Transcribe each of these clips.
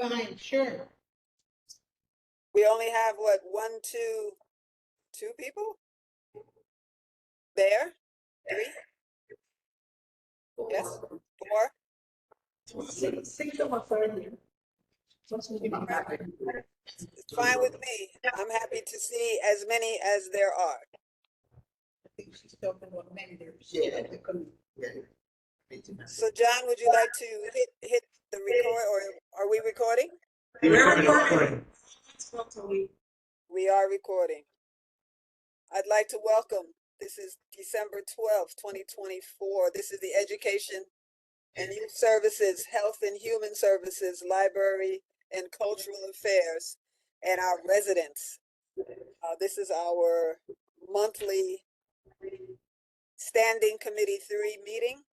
Fine, sure. We only have what, two people? There? 3? Yes? 4? Six of us are here. It's fine with me. I'm happy to see as many as there are. I think she's talking about members. Yeah. So John, would you like to hit the record, or are we recording? We're recording. We are recording. I'd like to welcome, this is December 12th, 2024. This is the Education and Youth Services, Health and Human Services, Library and Cultural Affairs, and our residents. This is our monthly Standing Committee 3 meeting.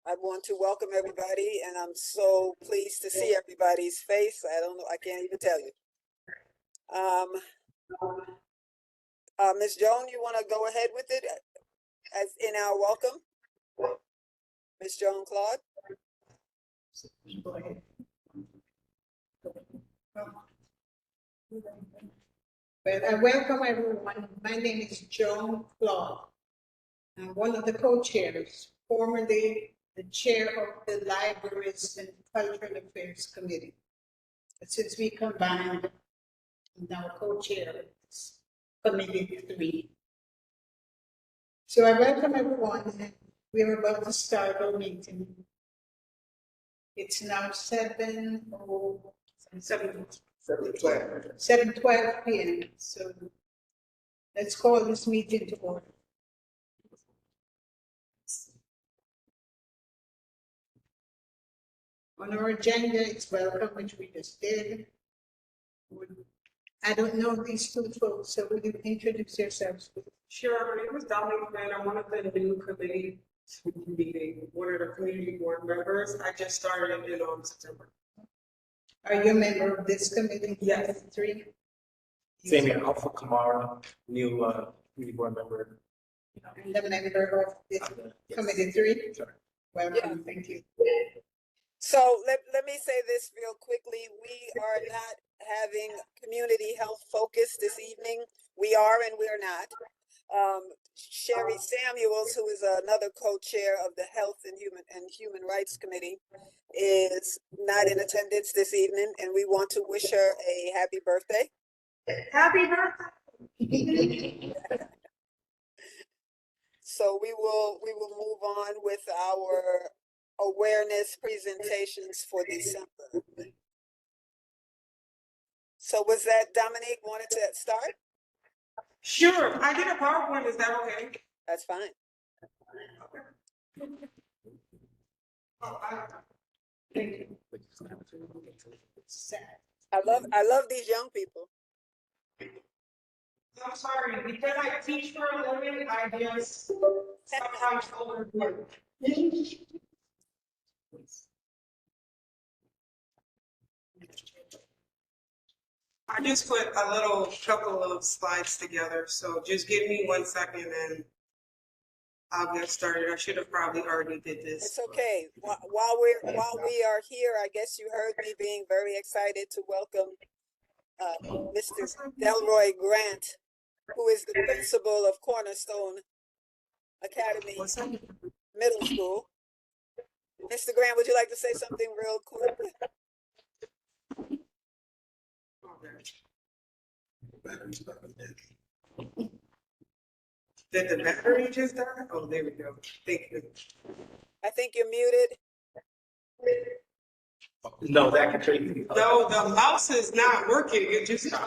I want to welcome everybody, and I'm so pleased to see everybody's face. I don't know, I can't even tell you. Ms. Joan, you want to go ahead with it as in our welcome? Ms. Joan Claude? Well, I welcome everyone. My name is Joan Claude. I'm one of the co-chairs, formerly the chair of the Libraries and Cultural Affairs Committee. But since we combined, I'm now co-chair of this Committee 3. So I welcome everyone. We're about to start our meeting. It's now 7:12 p.m. So let's call this meeting to order. On our agenda, it's welcome, which we just did. I don't know these two folks, so will you introduce yourselves? Sure, my name is Dominique Grant. I'm one of the new committee meeting, one of the community board members. I just started in September. Are you a member of this committee? Yes. 3? Same here, Alpha Kamara, new community board member. And a member of this committee 3? Sorry. Welcome, thank you. So let me say this real quickly. We are not having community health focus this evening. We are and we're not. Sherry Samuels, who is another co-chair of the Health and Human Rights Committee, is not in attendance this evening, and we want to wish her a happy birthday. Happy birthday! So we will move on with our awareness presentations for December. So was that Dominique wanted to start? Sure, I did a PowerPoint. Is that okay? That's fine. Thank you. I love these young people. I'm sorry, because I teach for a living, I just sometimes overwork. I just put a little couple of slides together, so just give me 1 second and I'll get started. I should have probably already did this. It's okay. While we are here, I guess you heard me being very excited to welcome Mr. Delroy Grant, who is the principal of Cornerstone Academy Middle School. Mr. Grant, would you like to say something real quick? Did the battery just die? Oh, there we go. Thank you. I think you're muted. No, that can change. No, the mouse is not working. It just The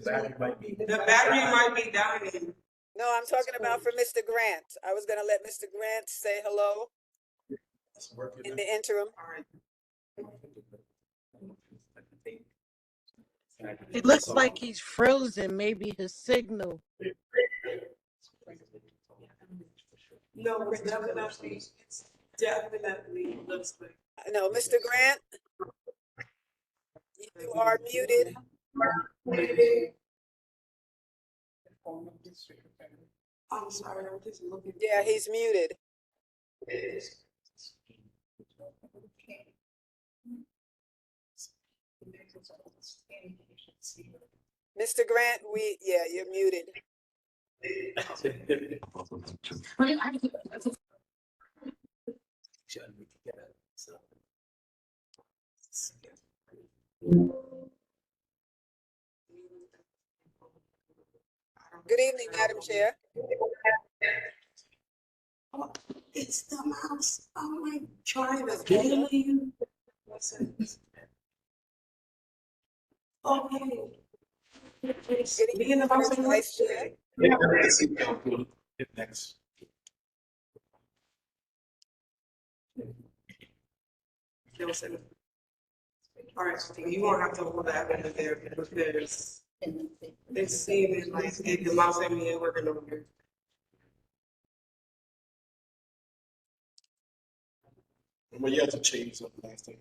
battery might be. the battery might be dying. No, I'm talking about for Mr. Grant. I was going to let Mr. Grant say hello in the interim. All right. It looks like he's frozen, maybe his signal. No, it's definitely looks like. No, Mr. Grant, you are muted. I'm sorry, I'm just looking. Yeah, he's muted. Mr. Grant, you're muted. Good evening, Madam Chair. Oh, it's the mouse. Oh my, trying to get you. Okay. Good Be in the evening, mouse. Vice Chair. Yeah, let's see. Hit next. All right, so you won't have to hold that in there because it's seeming like if the mouse and me ain't working over here. But you have to change something last time.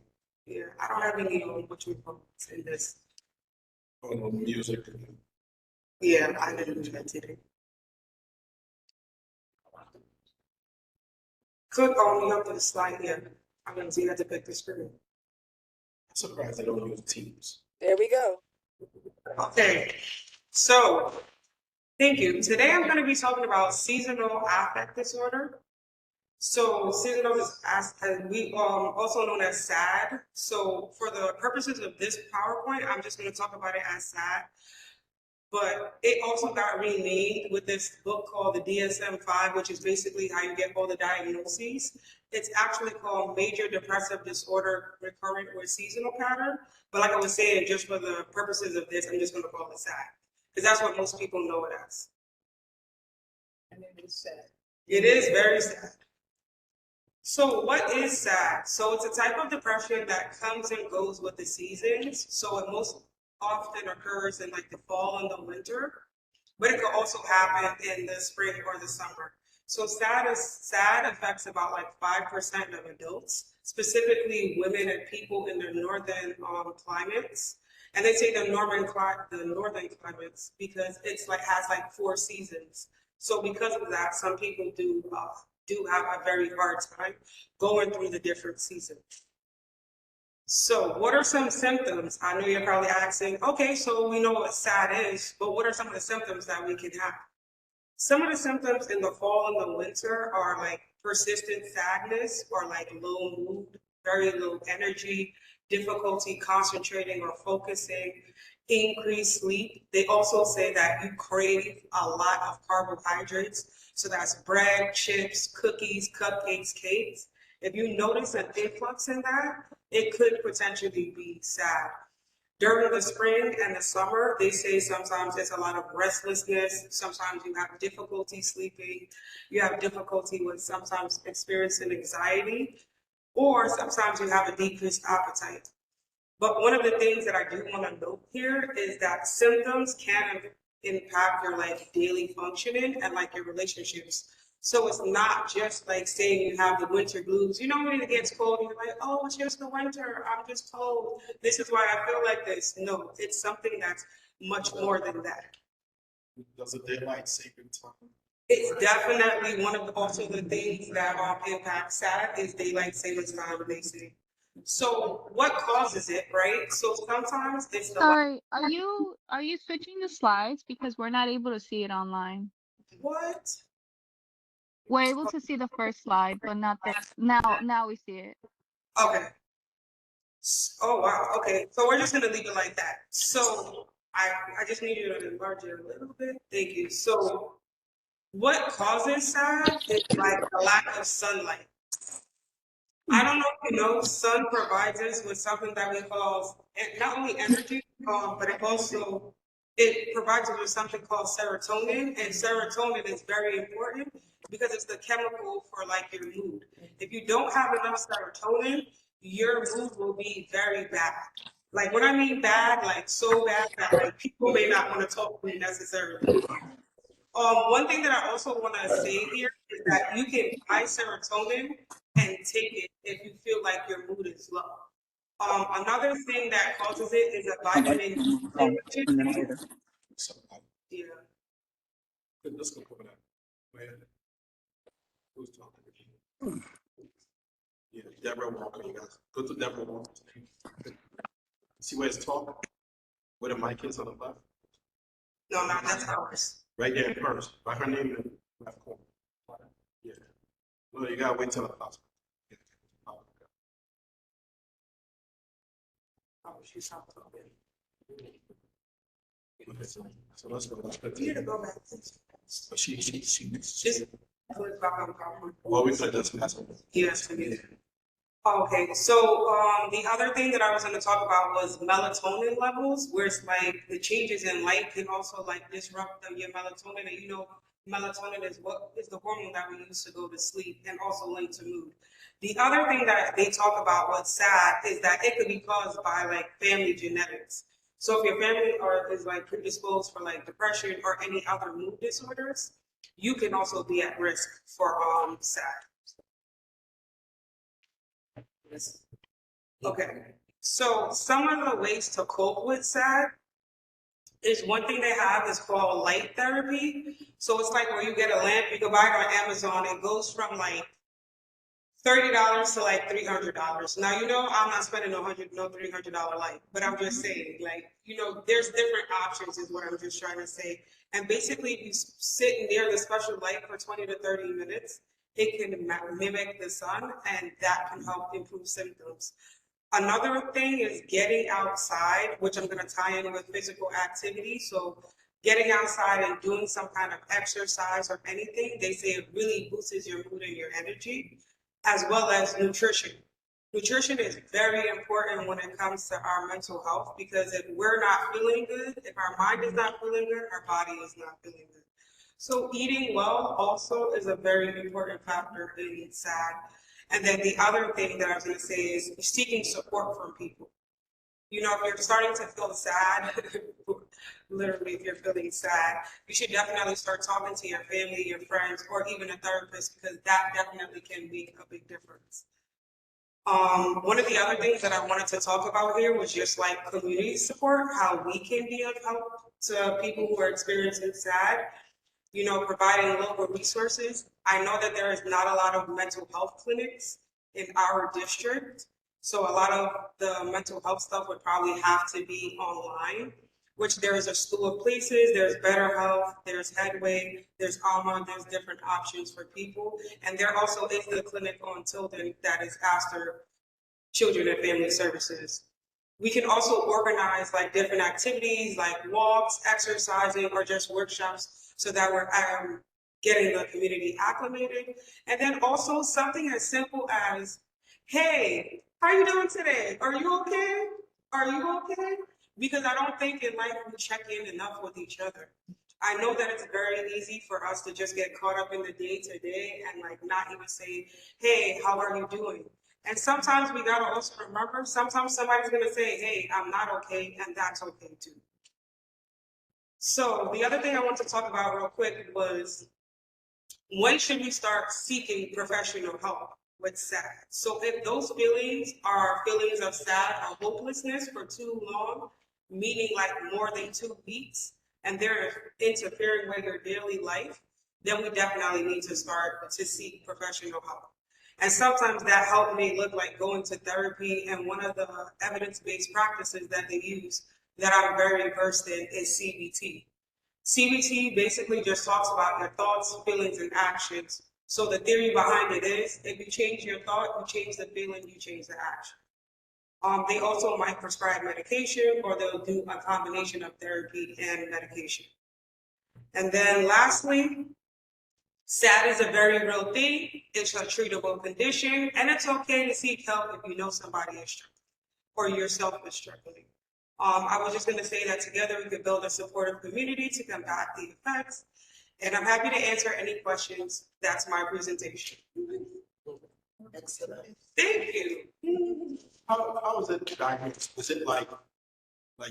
Yeah, I don't have any what you call in this. Oh, music. Yeah, I didn't do that today. Click on the up to the slide here. I'm gonna see you have to pick the screen. I'm surprised they don't use Teams. There we go. Okay, so thank you. Today I'm going to be talking about seasonal affect disorder. So seasonal is also known as SAD. So for the purposes of this PowerPoint, I'm just going to talk about it as SAD. But it also got renamed with this book called the DSM-5, which is basically how you get all the diagnoses. It's actually called Major Depressive Disorder Recurrent or Seasonal Pattern. But like I was saying, just for the purposes of this, I'm just going to call it SAD, because that's what most people know it as. And it is sad. It is very sad. So what is SAD? So it's a type of depression that comes and goes with the seasons. So it most often occurs in like the fall and the winter, but it could also happen in the spring or the summer. So SAD affects about like 5% of adults, specifically women and people in the northern climates. And they say the northern climates because it's like has like 4 seasons. So because of that, some people do have a very hard time going through the different seasons. So what are some symptoms? I know you're probably asking, okay, so we know what SAD is, but what are some of the symptoms that we can have? Some of the symptoms in the fall and the winter are like persistent sadness or like low mood, very low energy, difficulty concentrating or focusing, increased sleep. They also say that you crave a lot of carbohydrates. So that's bread, chips, cookies, cupcakes, cakes. If you notice an influx in that, it could potentially be SAD. During the spring and the summer, they say sometimes it's a lot of restlessness. Sometimes you have difficulty sleeping. You have difficulty with sometimes experiencing anxiety, or sometimes you have a decreased appetite. But one of the things that I do want to note here is that symptoms can impact your like daily functioning and like your relationships. So it's not just like saying you have the winter blues. You know when it gets cold and you're like, oh, it's just the winter. I'm just cold. This is why I feel like this. No, it's something that's much more than that. Does a daylight saving time? It's definitely one of also the things that impact SAD is daylight savings time, they say. So what causes it, right? So sometimes it's the Sorry, are you switching the slides because we're not able to see it online? what? We're able to see the first slide, but not the now we see it. Okay. Oh wow. Okay. So we're just gonna leave it like that. So I just need you to enlarge it a little bit. Thank you. So what causes SAD is like a lack of sunlight. I don't know if you know, sun provides us with something that we call not only energy, but it provides us with something called serotonin, and serotonin is very important because it's the chemical for like your mood. If you don't have enough serotonin, your mood will be very bad. Like when I mean bad, like so bad that like people may not want to talk to me necessarily. One thing that I also want to say here is that you can buy serotonin and take it if you feel like your mood is low. Another thing that causes it is a vitamin D deficiency. Yeah. Let's go over that. Go ahead. Who's talking? Yeah, Deborah Walker, you guys. Go to Deborah Walker. See where it's talk? Where the mic is on the left? No, that's ours. Right there first, by her name in the left corner. Yeah. No, you gotta wait till the house. Oh, she's not talking. Okay, so let's go. You need to go back. She. Just click back on PowerPoint. Well, we put this past. Yes, we did. Okay, so the other thing that I was going to talk about was melatonin levels, where it's like the changes in light can also like disrupt your melatonin, and you know, melatonin is what is the hormone that we use to go to sleep and also linked to mood. The other thing that they talk about what's sad is that it could be caused by like family genetics. So if your family is like predisposed for like depression or any other mood disorders, you can also be at risk for SAD. Okay, so some of the ways to cope with SAD is one thing they have is called light therapy. So it's like where you get a lamp, you can buy it on Amazon. It goes from like $30 to like $300. Now, you know, I'm not spending no $300 light, but I'm just saying, like, you know, there's different options is what I'm just trying to say. And basically, if you sit near the special light for 20 to 30 minutes, it can mimic the sun, and that can help improve symptoms. Another thing is getting outside, which I'm going to tie in with physical activity. So getting outside and doing some kind of exercise or anything, they say it really boosts your mood and your energy, as well as nutrition. Nutrition is very important when it comes to our mental health, because if we're not feeling good, if our mind is not feeling good, our body is not feeling good. So eating well also is a very important factor in SAD. And then the other thing that I was going to say is seeking support from people. You know, if you're starting to feel sad, literally if you're feeling sad, you should definitely start talking to your family, your friends, or even a therapist, because that definitely can make a big difference. One of the other things that I wanted to talk about here was just like community support, how we can be of help to people who are experiencing SAD. You know, providing local resources. I know that there is not a lot of mental health clinics in our district. So a lot of the mental health stuff would probably have to be online, which there is a slew of places. There's Better Health, there's Headway, there's Alma, there's different options for people. And there also is the clinic on Tilden that is after Children and Family Services. We can also organize like different activities like walks, exercising, or just workshops, so that we're getting the community acclimated. And then also something as simple as, hey, how are you doing today? Are you okay? Are you okay? Because I don't think in life we check in enough with each other. I know that it's very easy for us to just get caught up in the day to day and like not even say, hey, how are you doing? And sometimes we gotta also remember, sometimes somebody's gonna say, hey, I'm not okay, and that's okay too. So the other thing I want to talk about real quick was, when should we start seeking professional help with SAD? So if those feelings are feelings of SAD or hopelessness for too long, meaning like more than 2 weeks, and they're interfering with your daily life, then we definitely need to start to seek professional help. And sometimes that help may look like going to therapy, and one of the evidence-based practices that they use that I'm very versed in is CBT. CBT basically just talks about your thoughts, feelings, and actions. So the theory behind it is, if you change your thought, you change the feeling, you change the action. They also might prescribe medication, or they'll do a combination of therapy and medication. And then lastly, SAD is a very real thing. It's a treatable condition, and it's okay to seek help if you know somebody is struggling or yourself is struggling. I was just going to say that together we could build a supportive community to combat the effects. And I'm happy to answer any questions. That's my presentation. Excellent. Thank you. How was it diagnosed? Was it like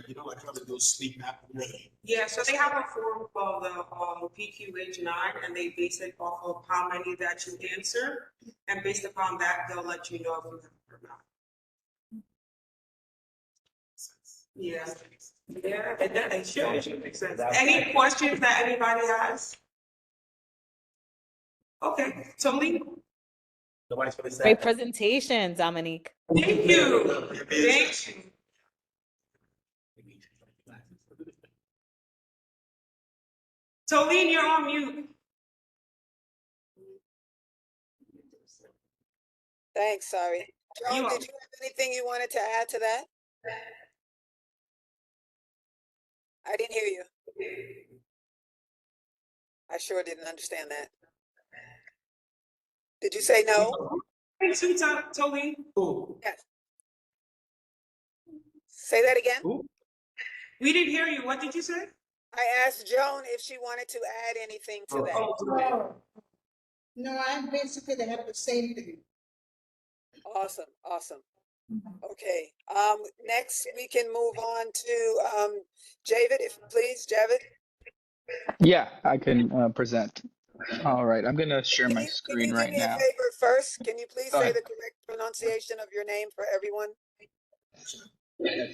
you know, like how they do sleep apnea? Yeah, so they have a form called the PQH9, and they base it off of how many that you answer. And based upon that, they'll let you know if you have it or not. Yeah. Yeah, it should make sense. Any questions that anybody has? Okay, Tony? Nobody's gonna say. Great presentation, Dominique. Thank you. Thank you. Tolene, you're on mute. Thanks, sorry. Joan, You are. did you have anything you wanted to add to that? I didn't hear you. I sure didn't understand that. Did you say no? Hey, Tolene. Who? Yes. Say that again. Who? We didn't hear you. What did you say? I asked Joan if she wanted to add anything to that. Oh, no, I basically have the same thing. Awesome, awesome. Okay, next we can move on to, Javid, if please, Javid. Yeah, I can present. All right, I'm gonna share Can my you screen do right me a now. favor first? Can you please Go say ahead. the correct pronunciation of your name for everyone?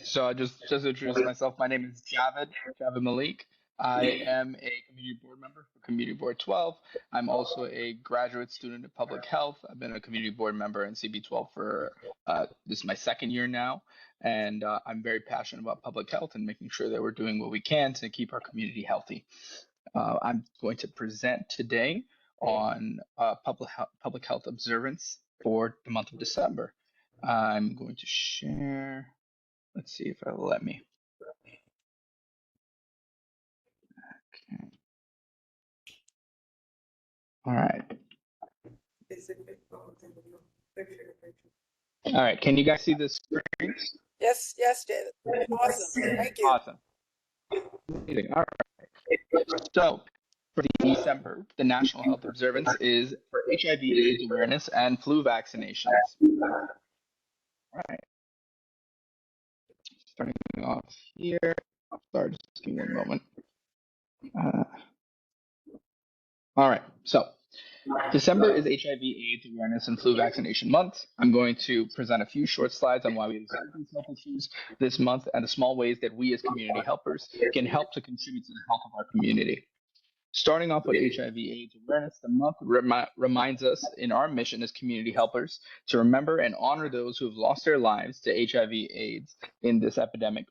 So I just introduce myself. My name is Javid Malik. I am a community board member for Community Board 12. I'm also a graduate student in public health. I've been a community board member in CB12 for this is my second year now, and I'm very passionate about public health and making sure that we're doing what we can to keep our community healthy. I'm going to present today on public health observance for the month of December. I'm going to share. Let's see if it'll let me. Okay. All right. All right. Can you guys see this screen? Yes, yes, Javid. Awesome, thank you. Awesome. Amazing. All right. So for the December, the National Health Observance is for HIV/AIDS awareness and flu vaccinations. All right. Starting off here. Sorry, just give me one moment. All right. So December is HIV/AIDS awareness and flu vaccination month. I'm going to present a few short slides on why we observe these health issues this month and the small ways that we as community helpers can help to contribute to the health of our community. Starting off with HIV/AIDS awareness, the month reminds us in our mission as community helpers to remember and honor those who have lost their lives to HIV/AIDS in this epidemic,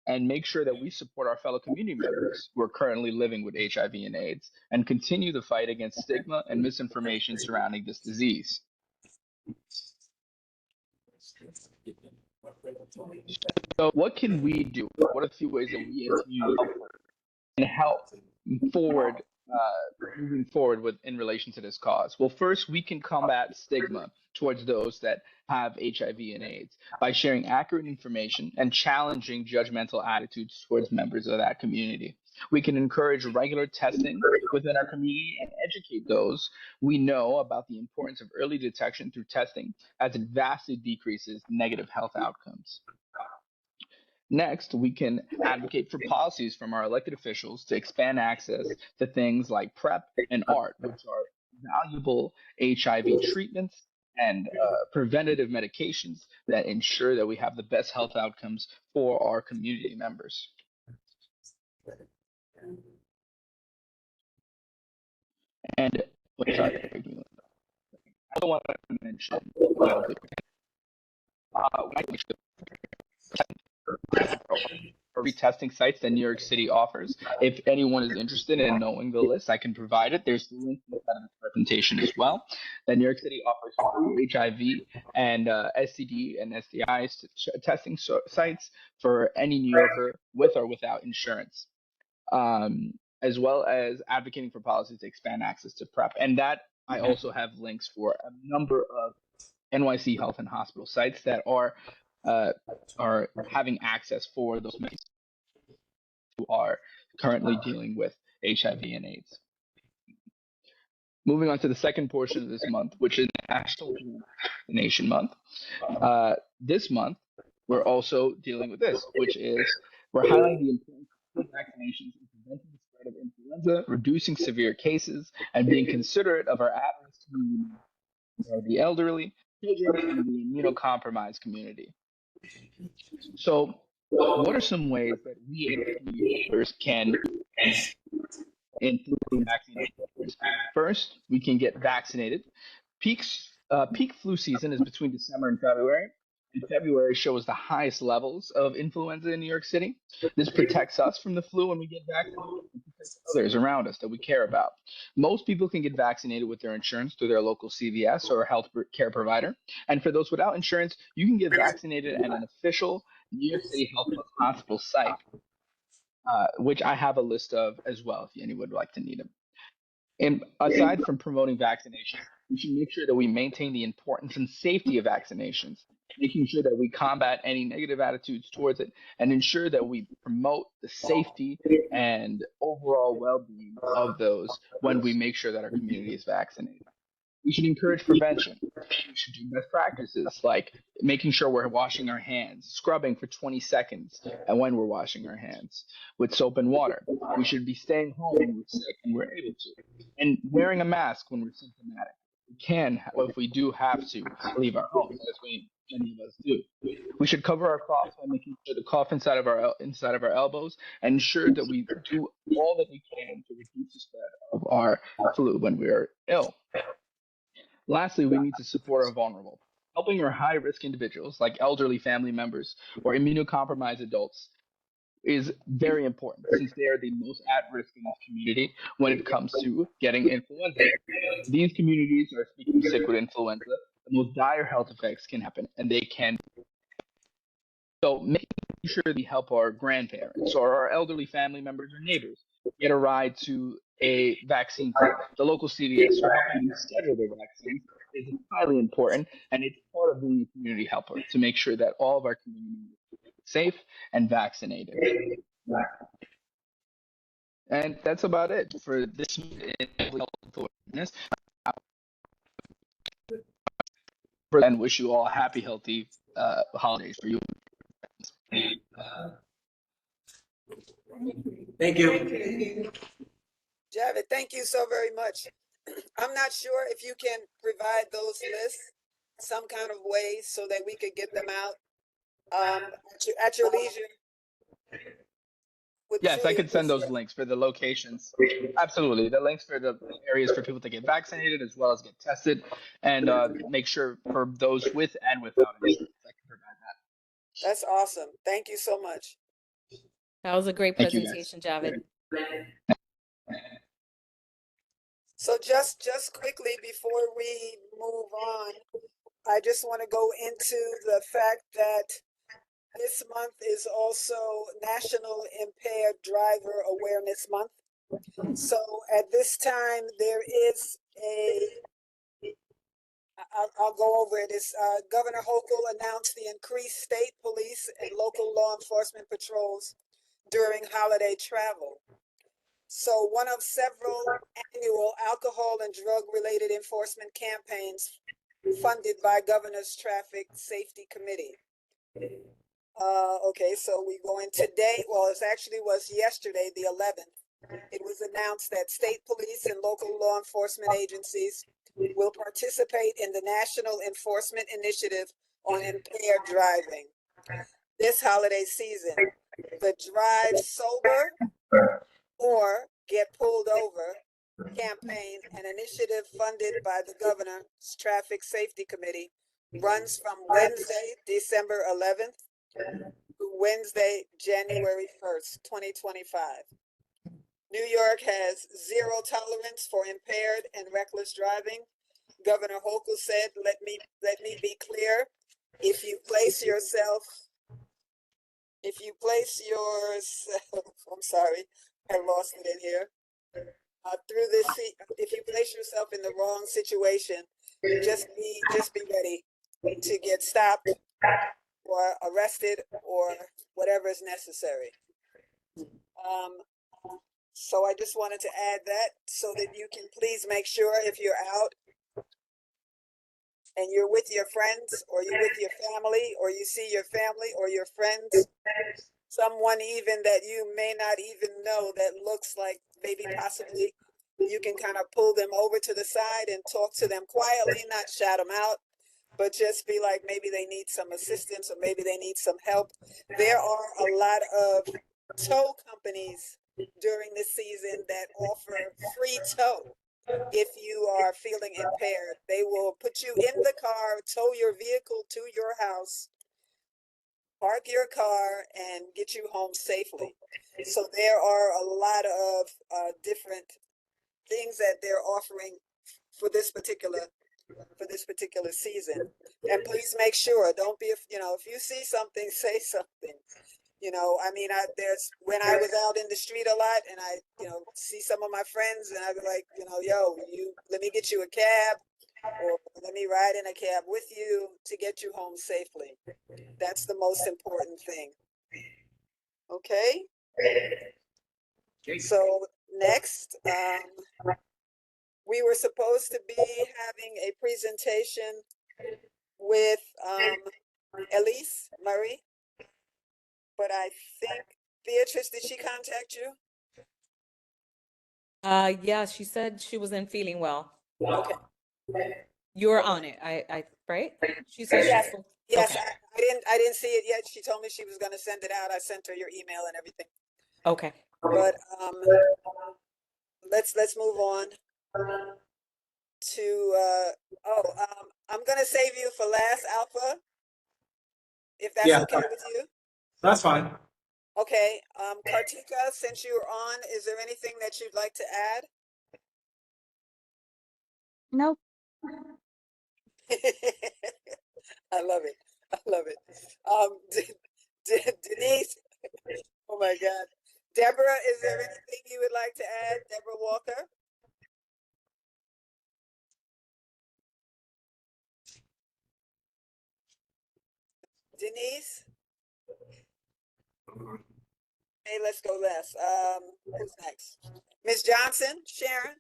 and make sure that we support our fellow community members who are currently living with HIV and AIDS and continue the fight against stigma and misinformation surrounding this disease. So what can we do? What are a few ways that we as community helpers can help forward moving forward with in relation to this cause? Well, first, we can combat stigma towards those that have HIV and AIDS by sharing accurate information and challenging judgmental attitudes towards members of that community. We can encourage regular testing within our community and educate those we know about the importance of early detection through testing, as it vastly decreases negative health outcomes. Next, we can advocate for policies from our elected officials to expand access to things like PrEP and ART, which are valuable HIV treatments and preventative medications that ensure that we have the best health outcomes for our community members. And sorry, I also want to mention retesting sites that New York City offers. If anyone is interested in knowing the list, I can provide it. There's the link inside of this presentation as well. That New York City offers free HIV and STD and STIs testing sites for any New Yorker with or without insurance, as well as advocating for policies to expand access to PrEP. And that I also have links for a number of NYC health and hospital sites that are having access for those patients who are currently dealing with HIV and AIDS. Moving on to the second portion of this month, which is National Vaccination Month. This month, we're also dealing with this, which is we're highlighting the importance of vaccinations in preventing the spread of influenza, reducing severe cases, and being considerate of our at-risk community, the elderly, children, and the immunocompromised community. So, what are some ways that we as community can influence vaccine? First, we can get vaccinated. Peak flu season is between December and February. And February shows the highest levels of influenza in New York City. This protects us from the flu when we get vaccinated. It others around us that we care about. Most people can get vaccinated with their insurance through their local CVS or health care provider. And for those without insurance, you can get vaccinated at an official New York City Health Plus Hospital site, which I have a list of as well if anyone would like to need them. And aside from promoting vaccination, we should make sure that we maintain the importance and safety of vaccinations, making sure that we combat any negative attitudes towards it, and ensure that we promote the safety and overall well-being of those when we make sure that our community is vaccinated. We should encourage prevention. We should do best practices like making sure we're washing our hands, scrubbing for 20 seconds, and when we're washing our hands with soap and water. We should be staying home when we're sick and we're able to, and wearing a mask when we're symptomatic. We can, if we do have to, leave our homes, as many of us do. We should cover our coughs by making sure the cough inside of our elbows, and ensure that we do all that we can to reduce the spread of our flu when we are ill. Lastly, we need to support our vulnerable. Helping our high-risk individuals, like elderly family members or immunocompromised adults, is very important since they are the most at risk in this community when it comes to getting influenza. These communities are speaking sick with influenza. The most dire health effects can happen, and they can. So making sure we help our grandparents or our elderly family members or neighbors get a ride to a vaccine clinic, the local CVS, or helping them schedule their vaccines is highly important, and it's part of being a community helper to make sure that all of our community is safe and vaccinated. And that's about it for this awareness. And wish you all happy, healthy holidays for you. Thank you. Javid, thank you so very much. I'm not sure if you can provide those lists some kind of way so that we could get them out at your leisure. Yes, I could send those links for the locations. Absolutely. The links for the areas for people to get vaccinated as well as get tested, and make sure for those with and without insurance. I can provide that. That's awesome. Thank you so much. That was a great Thank presentation, Javid. So just quickly before we move on, I just want to go into the fact that this month is also National Impaired Driver Awareness Month. So at this time, there is I'll go over it. Governor Hochul announced the increased state police and local law enforcement patrols during holiday travel. So one of several annual alcohol and drug-related enforcement campaigns funded by Governor's Traffic Safety Committee. Okay, so we go in today. Well, it actually was yesterday, the 11th. It was announced that state police and local law enforcement agencies will participate in the National Enforcement Initiative on Impaired Driving. This holiday season, the Drive Sober or Get Pulled Over campaign, an initiative funded by the Governor's Traffic Safety Committee, runs from Wednesday, December 11th to Wednesday, January 1st, 2025. New York has zero tolerance for impaired and reckless driving. Governor Hochul said, let me be clear, if you place yourself, I'm sorry, I lost it in here. If you place yourself in the wrong situation, just be ready to get stopped or arrested or whatever is necessary. So I just wanted to add that so that you can please make sure if you're out and you're with your friends or you're with your family or you see your family or your friends, someone even that you may not even know that looks like maybe possibly you can kind of pull them over to the side and talk to them quietly, not shout them out, but just be like, maybe they need some assistance or maybe they need some help. There are a lot of tow companies during this season that offer free tow. If you are feeling impaired, they will put you in the car, tow your vehicle to your house, park your car and get you home safely. So there are a lot of different things that they're offering for this particular season. And please make sure, don't be, if you see something, say something. I mean, there's when I was out in the street a lot and I, see some of my friends and I'd be like, yo, let me get you a cab or let me ride in a cab with you to get you home safely. That's the most important thing. Okay. So next, we were supposed to be having a presentation with Elise Murray, but I think, Beatrice, did she contact you? Yeah, she said she wasn't feeling well. Okay. You're on it. Right? She said Yes, she's yes. okay. I didn't see it yet. She told me she was going to send it out. I sent her your email and everything. Okay. But let's move on to I'm going to save you for last, Alpha, if that's Yeah, okay with you. that's fine. Okay. Kartika, since you're on, is there anything that you'd like to add? Nope. I love it. I love it. Denise, oh my God. Deborah, is there anything you would like to add? Deborah Walker? Denise? Hey, let's go last. Who's next? Ms. Johnson, Sharon?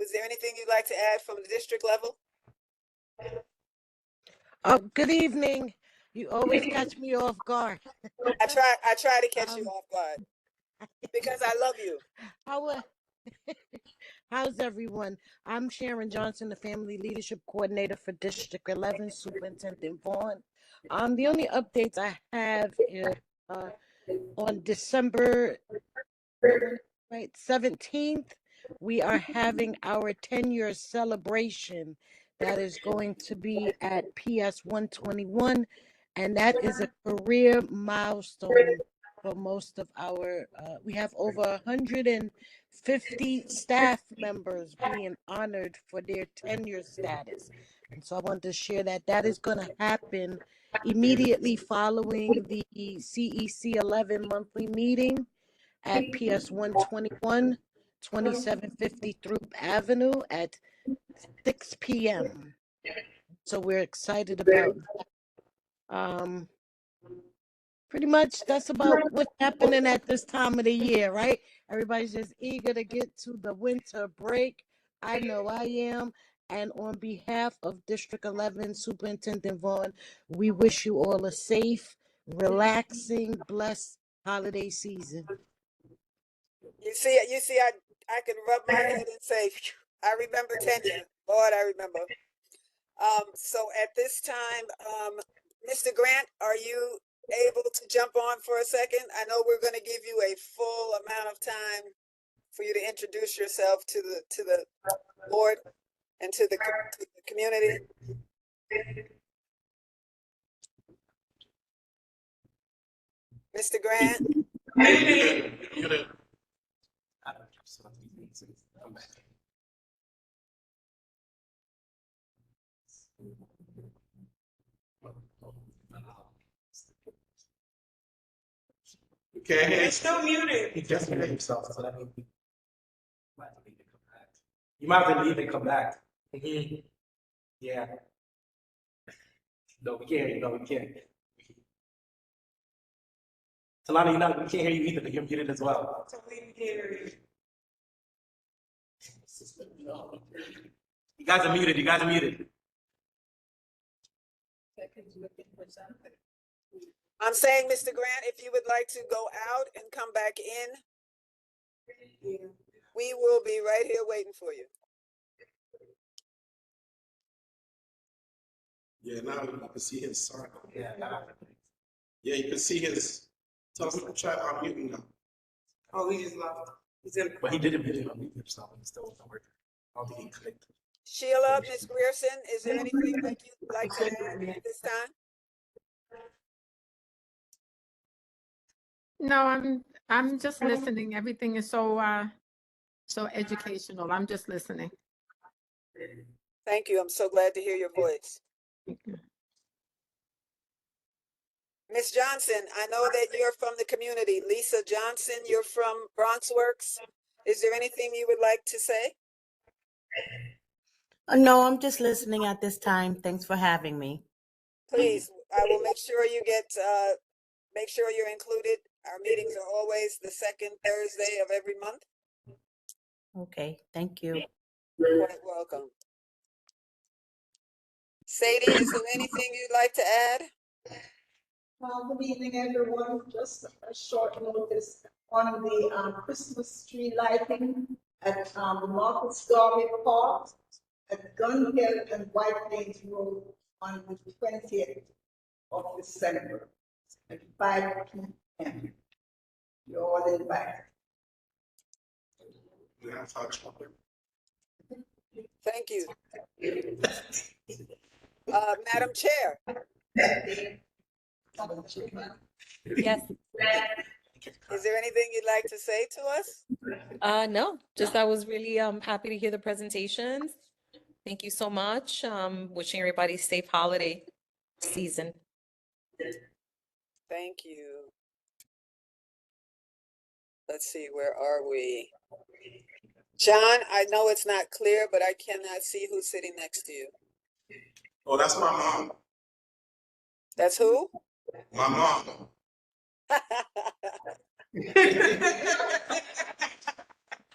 Was there anything you'd like to add from the district level? Good evening. You always catch me off guard. I try to catch you Um, off guard because I love you. How's everyone? I'm Sharon Johnson, the Family Leadership Coordinator for District 11, Superintendent Vaughn. The only updates I have is on December 17th, we are having our 10-year celebration that is going to be at PS 121, and that is a career milestone for most of our, we have over 150 staff members being honored for their tenure status. And so I wanted to share that that is going to happen immediately following the CEC 11 monthly meeting at PS 121, 2750 Throop Avenue at 6 p.m. So we're excited about pretty much that's about what's happening at this time of the year, right? Everybody's just eager to get to the winter break. I know I am. And on behalf of District 11 Superintendent Vaughn, we wish you all a safe, relaxing, blessed holiday season. You see, I can rub my head and say, "Phew, I remember tenure. Lord, I remember." So at this time, Mr. Grant, are you able to jump on for a second? I know we're going to give you a full amount of time for you to introduce yourself to the board and to the community. Mr. Grant? Okay. It's still muted. He just muted himself, so that means he might have to leave and come back. You might have to leave and come back. Yeah. No, we can't hear you. No, we can't. Talana, we can't hear you either, but you're muted as well. You guys are muted. You guys are muted. I'm saying, Mr. Grant, if you would like to go out and come back in, we will be right here waiting for you. Yeah, now you can see his circle. Yeah, Yeah, you can see his. Tell him to try out muting now. Oh, he just left. He's in. but he didn't mute himself. He still wasn't working. I don't think he clicked. Sheila, Ms. Grierson, is there anything that you'd like to add at this time? No, I'm just listening. Everything is so educational. I'm just listening. Thank you. I'm so glad to hear your voice. Thank you. Ms. Johnson, I know that you're from the community. Lisa Johnson, you're from Bronx Works. Is there anything you would like to say? No, I'm just listening at this time. Thanks for having me. Please, I will make sure you make sure you're included. Our meetings are always the second Thursday of every month. Okay, thank you. You're quite welcome. Sadie, is there anything you'd like to add? Good evening, everyone. Just a short notice on the Christmas tree lighting at the Marcus Garvey Park at Gun Hill and White Plains Road on the 20th of December at 5 p.m. You're all invited. Yeah, I thought you. Thank you. Madam Chair. Yes. Is there anything you'd like to say to us? No, just I was really happy to hear the presentations. Thank you so much. Wishing everybody a safe holiday season. Thank you. Let's see, where are we? John, I know it's not clear, but I cannot see who's sitting next to you. Oh, that's my mom. That's who? My mom.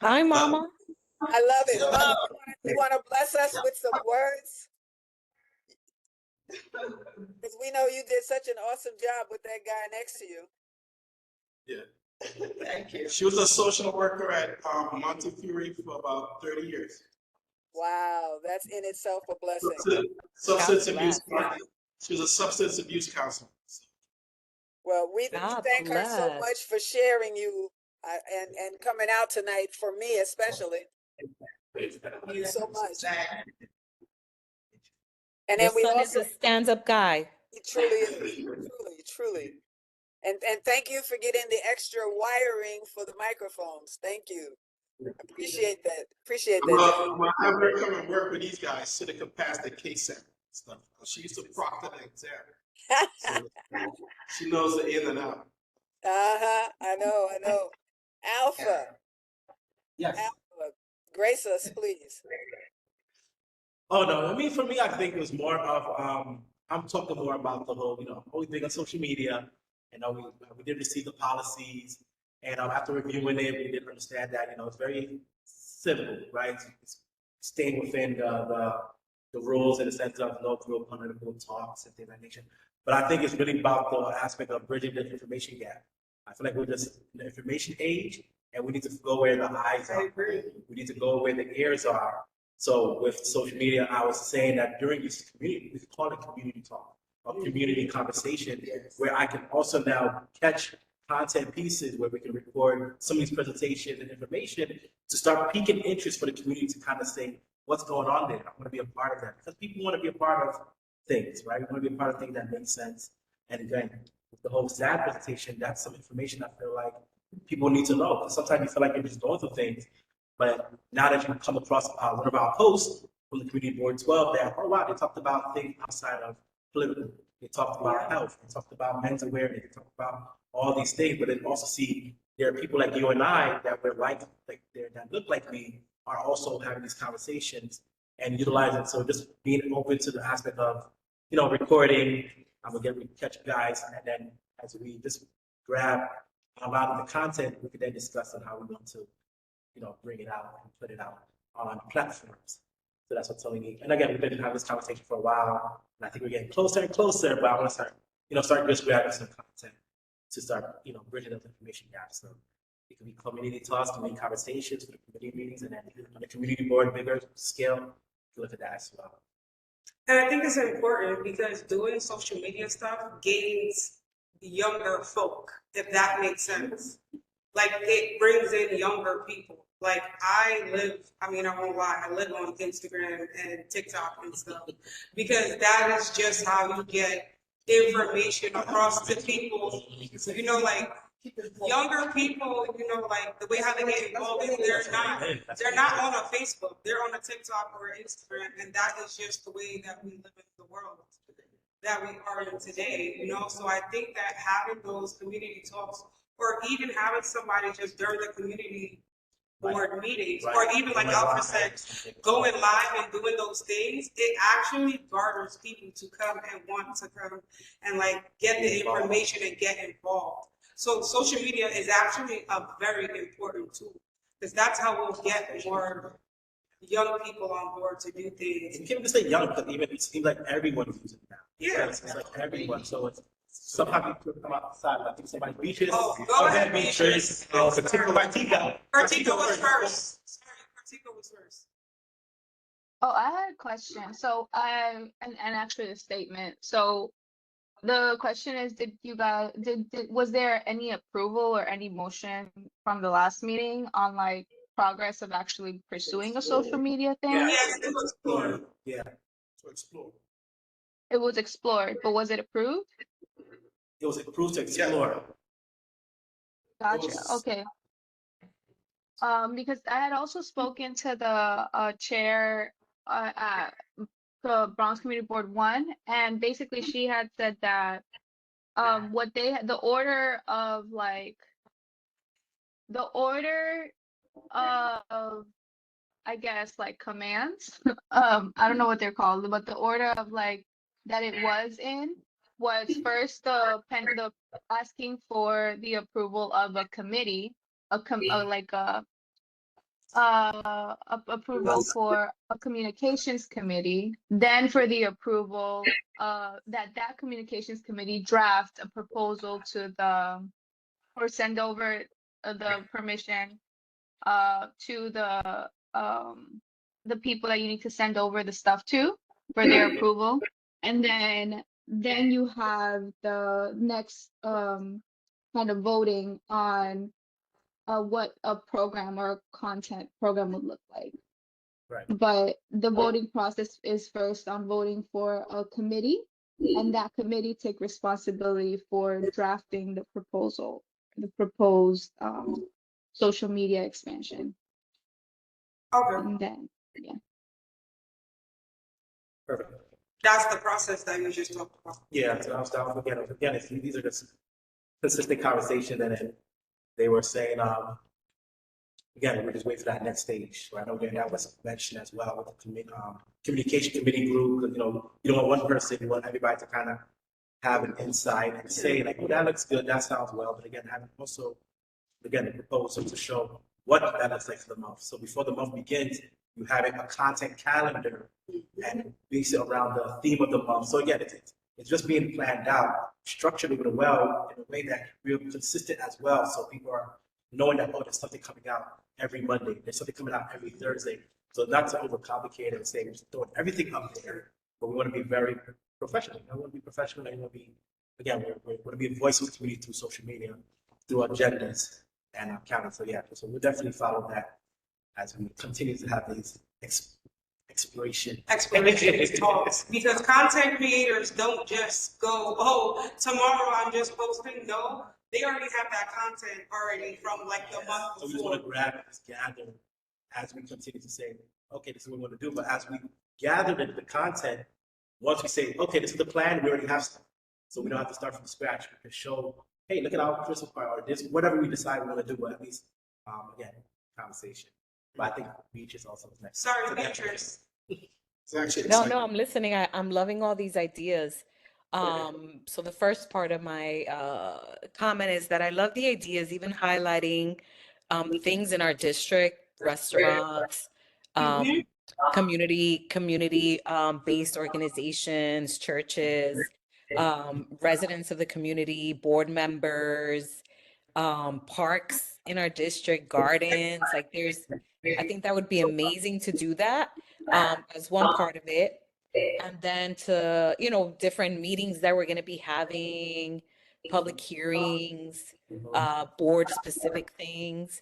Hi, Mama. I love it. Mom, you want to bless us with some words? Because we know you did such an awesome job with that guy next to you. Yeah. Thank you. She was a social worker at Montefiore for about 30 years. Wow, that's in itself a blessing. Substance God abuse. bless. She was a substance abuse counselor. Well, we God thank her so bless. much for sharing you and coming out tonight, for me especially. Thank you so much. And Your then we son is also, a stand-up guy. he truly is, truly. And thank you for getting the extra wiring for the microphones. Thank you. Appreciate that. Appreciate that, John. Well, I have her come and work with these guys so they can pass the case stuff. She used to proctor the exam. So she knows the in and out. I know. Alpha, Yes. grace us, please. Oh no, I mean for me, I think it was more of I'm talking more about the whole, whole thing on social media. And we did receive the policies, and after reviewing it, we did understand that it's very simple, right? It's staying within the rules in the sense of no group political talks and things of that nature. But I think it's really about the aspect of bridging the information gap. I feel like we're just in the information age, and we need to go where the eyes are. We need to go where the ears are. So with social media, I was saying that during this community, we call it community talk or community conversation, where I can also now catch content pieces where we can record some of these presentations and information to start piquing interest for the community to kind of say, what's going on there? I want to be a part of that, because people want to be a part of things, right? We want to be a part of things that make sense. And again, with the whole SAD presentation, that's some information I feel like people need to know. Because sometimes you feel like you're just going through things, but now that you come across one of our posts from the Community Board 12, that, oh wow, they talked about things outside of political. They talked about health. They talked about men's awareness. They talked about all these things, but then also see there are people like you and I that were that look like me are also having these conversations and utilizing. So just being open to the aspect of, recording. We catch guys, and then as we just grab a lot of the content, we can then discuss on how we want to, bring it out and put it out on platforms. So that's what's telling me. And again, we've been having this conversation for a while, and I think we're getting closer and closer. But I want to start just grabbing some content to start, bridging those information gaps. So it could be community talks, community conversations for the community meetings, and then on the community board, bigger scale, you can look at that as well. And I think it's important because doing social media stuff gains younger folk, if that makes sense. Like it brings in younger people. Like I mean, I won't lie, I live on Instagram and TikTok and stuff because that is just how you get information across to people. So, you know, like younger people, you know, like the way how they get involved is they're not on a Facebook, they're on a TikTok or Instagram, and that is just the way that we live in the world that we are in today, you know. So I think that having those community talks, or even having somebody just during the community board meetings, or even like Alfred said, going live and doing those things, it actually garners people to come and want to come and like get the information and get involved. So social media is actually a very important tool because that's how we'll get more young people on board to do things. You can't even say young, because even it seems like everyone's using it now. Yeah. It's like everyone. So it's sometimes people come outside, like think somebody Beatrice. Oh, go ahead, Beatrice. Kartika. Kartika was first. Sorry, Kartika was first. Oh, I had a question. So and actually a statement. So the question is, did you guys was there any approval or any motion from the last meeting on like progress of actually pursuing a social media thing? Yes, it was explored. Yeah. To explore. It was explored, but was it approved? It was approved to explore. Gotcha. Okay. Because I had also spoken to the chair at the Bronx Community Board 1, and basically she had said that what they had, the order of I guess like commands. I don't know what they're called, but the order of like that it was in was first the asking for the approval of a committee, approval for a communications committee, then for the approval that communications committee draft a proposal to or send over the permission to the people that you need to send over the stuff to for their approval, and then you have the next kind of voting on what a program or content program would look like. Right. But the voting process is first on voting for a committee, and that committee take responsibility for drafting the proposal, the proposed social media expansion. Okay. And then, yeah. Perfect. That's the process that you just talked about. Yeah, so I was down again, these are just consistent conversations, and then they were saying, again, we're just waiting for that next stage. So I know again, that was mentioned as well with the communication committee group. You know, you don't want one person, you want everybody to kind of have an insight and say like, oh, that looks good, that sounds well. But again, having also, again, the proposal to show what that looks like for the month. So before the month begins, you have a content calendar and base it around the theme of the month. So again, it's just being planned out, structured really well in a way that we're consistent as well. So people are knowing that, oh, there's something coming out every Monday, there's something coming out every Thursday. So not to overcomplicate it and say we're just throwing everything up there, but we want to be very professional. I want to be professional. I want to be, again, we want to be a voice of the community through social media, through agendas and our calendar. So yeah, so we'll definitely follow that as we continue to have these exploration talks, because content creators don't just go, oh, tomorrow I'm just posting. No, they already have that content already from like the month before. So we just want to grab and just gather as we continue to say, okay, this is what we want to do. But as we gather the content, once we say, okay, this is the plan, we already have stuff. So we don't have to start from scratch. We can show, hey, look at our Christmas part, or this, whatever we decide we want to do, but at least, again, conversation. But I think Beatrice also is next. Sorry, Beatrice. No, I'm listening. I'm loving all these ideas. So the first part of my comment is that I love the ideas, even highlighting things in our district, restaurants, community based organizations, churches, residents of the community, board members, parks in our district, gardens. Like I think that would be amazing to do that as one part of it. And then to, different meetings that we're going to be having, public hearings, board specific things.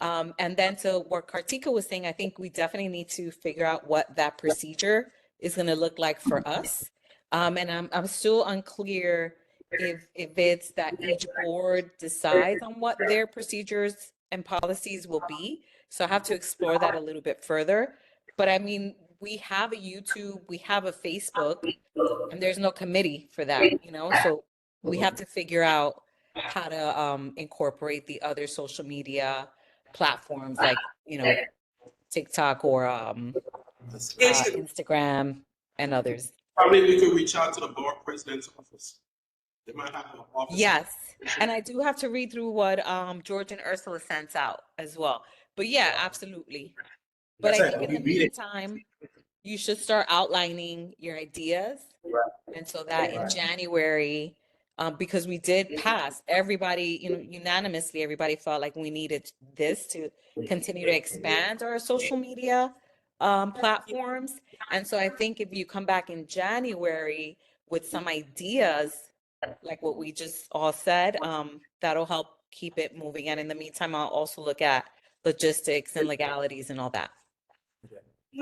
And then to what Kartika was saying, I think we definitely need to figure out what that procedure is going to look like for us. And I'm still unclear if it's that each board decides on what their procedures and policies will be. So I have to explore that a little bit further. But I mean, we have a YouTube, we have a Facebook, and there's no committee for that, So we have to figure out how to incorporate the other social media platforms like, TikTok or Instagram and others. Probably we could reach out to the board president's office. They might have an office. Yes. And I do have to read through what George and Ursula sent out as well. But yeah, absolutely. But I think in the meantime, you should start outlining your ideas. And so that in January, because we did pass, everybody, unanimously, everybody felt like we needed this to continue to expand our social media platforms. And so I think if you come back in January with some ideas, like what we just all said, that'll help keep it moving. And in the meantime, I'll also look at logistics and legalities and all that.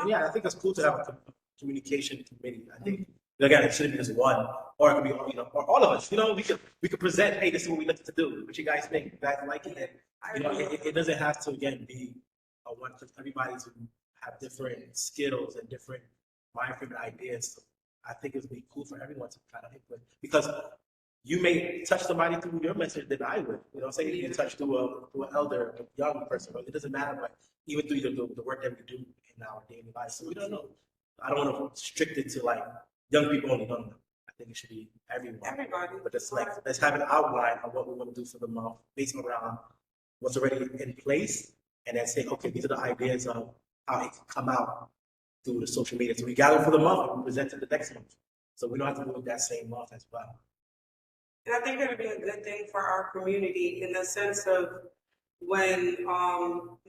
Yeah, I think it's cool to have a communication committee. I think again, it shouldn't be just one, or it could be, or all of us. We could present, hey, this is what we look to do. What you guys think? You guys like it? And it doesn't have to again be a one for everybody to have different skills and different mind frame ideas. So I think it would be cool for everyone to kind of input because you may touch somebody through your message than I would. Say you touch through an elder, a young person, but it doesn't matter. But even through the work that we do in our daily life, so we don't know. I don't want to restrict it to like young people only. Don't know. I think it should be everyone. Everybody. But let's have an outline of what we want to do for the month based around what's already in place, and then say, okay, these are the ideas of how it can come out through the social media. So we gather for the month and we present it the next month. So we don't have to do it that same month as well. And I think it would be a good thing for our community in the sense of when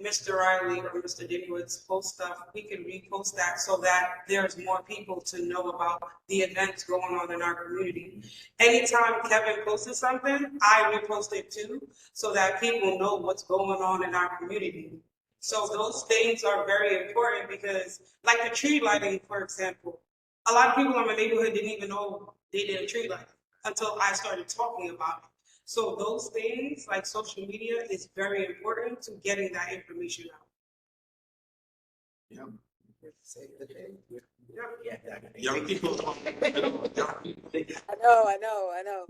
Mr. Riley or Mr. Dinowitz post stuff, we can repost that so that there's more people to know about the events going on in our community. Anytime Kevin posted something, I repost it too, so that people know what's going on in our community. So those things are very important because, like the tree lighting, for example, a lot of people in my neighborhood didn't even know they did a tree lighting until I started talking about it. So those things like social media is very important to getting that information out. Yeah. Young people. I know.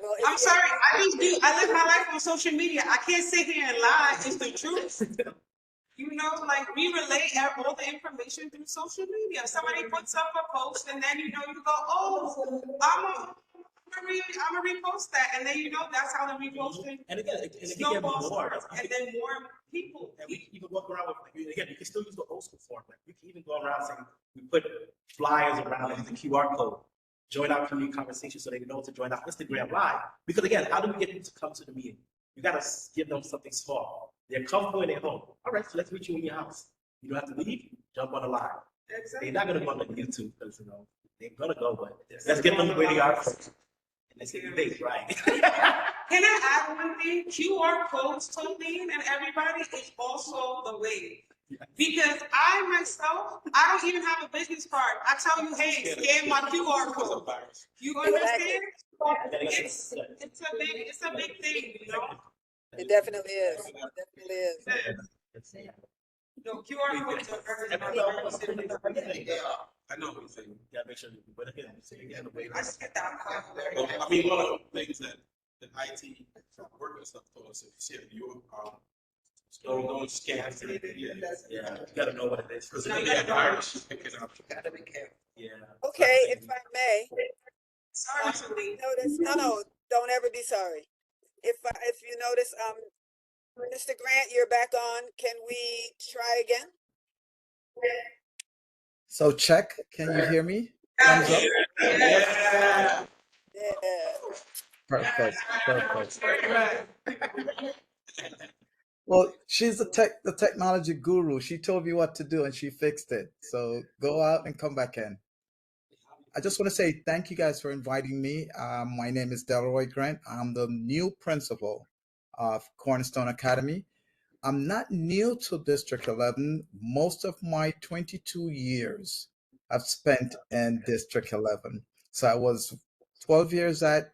Well, I'm sorry, I live my life on social media. I can't sit here and lie. It's the truth. We relay all the information through social media. Somebody puts up a post and then you go, oh, I'm gonna repost that, and then that's how the reposting. And again, it can get more. And then more people. And you can walk around with again. You can still use the old school form. Like you can even go around saying we put flyers around and the QR code. Join our community conversation so they know to join our Instagram live. Because again, how do we get them to come to the meeting? You gotta give them something small. They're comfortable in their home. All right, so let's meet you in your house. You don't have to leave. Jump on the live. Exactly. They're not gonna go on YouTube because they're gonna go, but let's get them where they are first. Let's get the date right. Can I add one thing? QR codes, Tolene, and everybody is also the way. Because I myself, I don't even have a business card. I tell you, hey, scan my QR code. You understand? It's a big thing, It definitely is. QR codes are very I know what you're saying. You gotta make sure you put it in. So you gotta wait. I just get that. I mean, one of the things that IT work and stuff told us, if you see it, you don't scan it. Yeah, you gotta know what it is. Because if you have virus, you pick it up. Gotta be careful. Yeah. Okay, if I may. Sorry, Tolene. No, don't ever be sorry. If you notice, Mr. Grant, you're back on. Can we try again? So check, can you hear me? Thumbs up. Yeah. Perfect. Well, she's the technology guru. She told me what to do and she fixed it. So go out and come back in. I just want to say thank you guys for inviting me. My name is Delroy Grant. I'm the new principal of Cornerstone Academy. I'm not new to District 11. Most of my 22 years I've spent in District 11. So I was 12 years at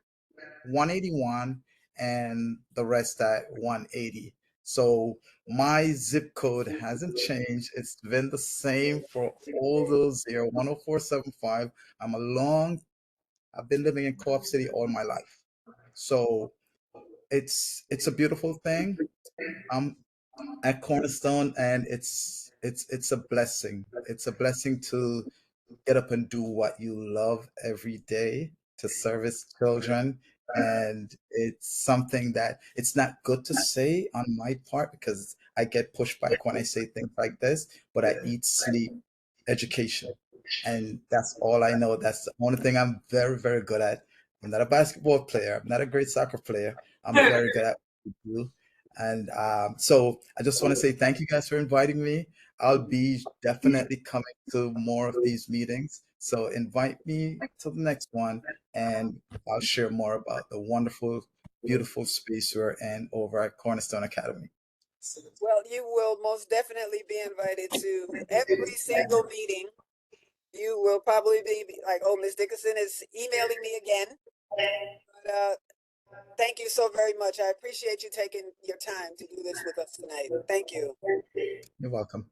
181 and the rest at 180. So my zip code hasn't changed. It's been the same for all those years, 10475. I'm a long, I've been living in Co-op City all my life. So it's a beautiful thing. I'm at Cornerstone, and it's a blessing. It's a blessing to get up and do what you love every day, to service children. And it's something that it's not good to say on my part because I get pushed back when I say things like this, but I eat, sleep, education. And that's all I know. That's the only thing I'm very, very good at. I'm not a basketball player. I'm not a great soccer player. I'm very good at what I do. And so I just want to say thank you guys for inviting me. I'll be definitely coming to more of these meetings. So invite me to the next one, and I'll share more about the wonderful, beautiful space we're in over at Cornerstone Academy. Well, you will most definitely be invited to every single meeting. You will probably be like, oh, Ms. Dickinson is emailing me again. But thank you so very much. I appreciate you taking your time to do this with us tonight. Thank you. You're welcome.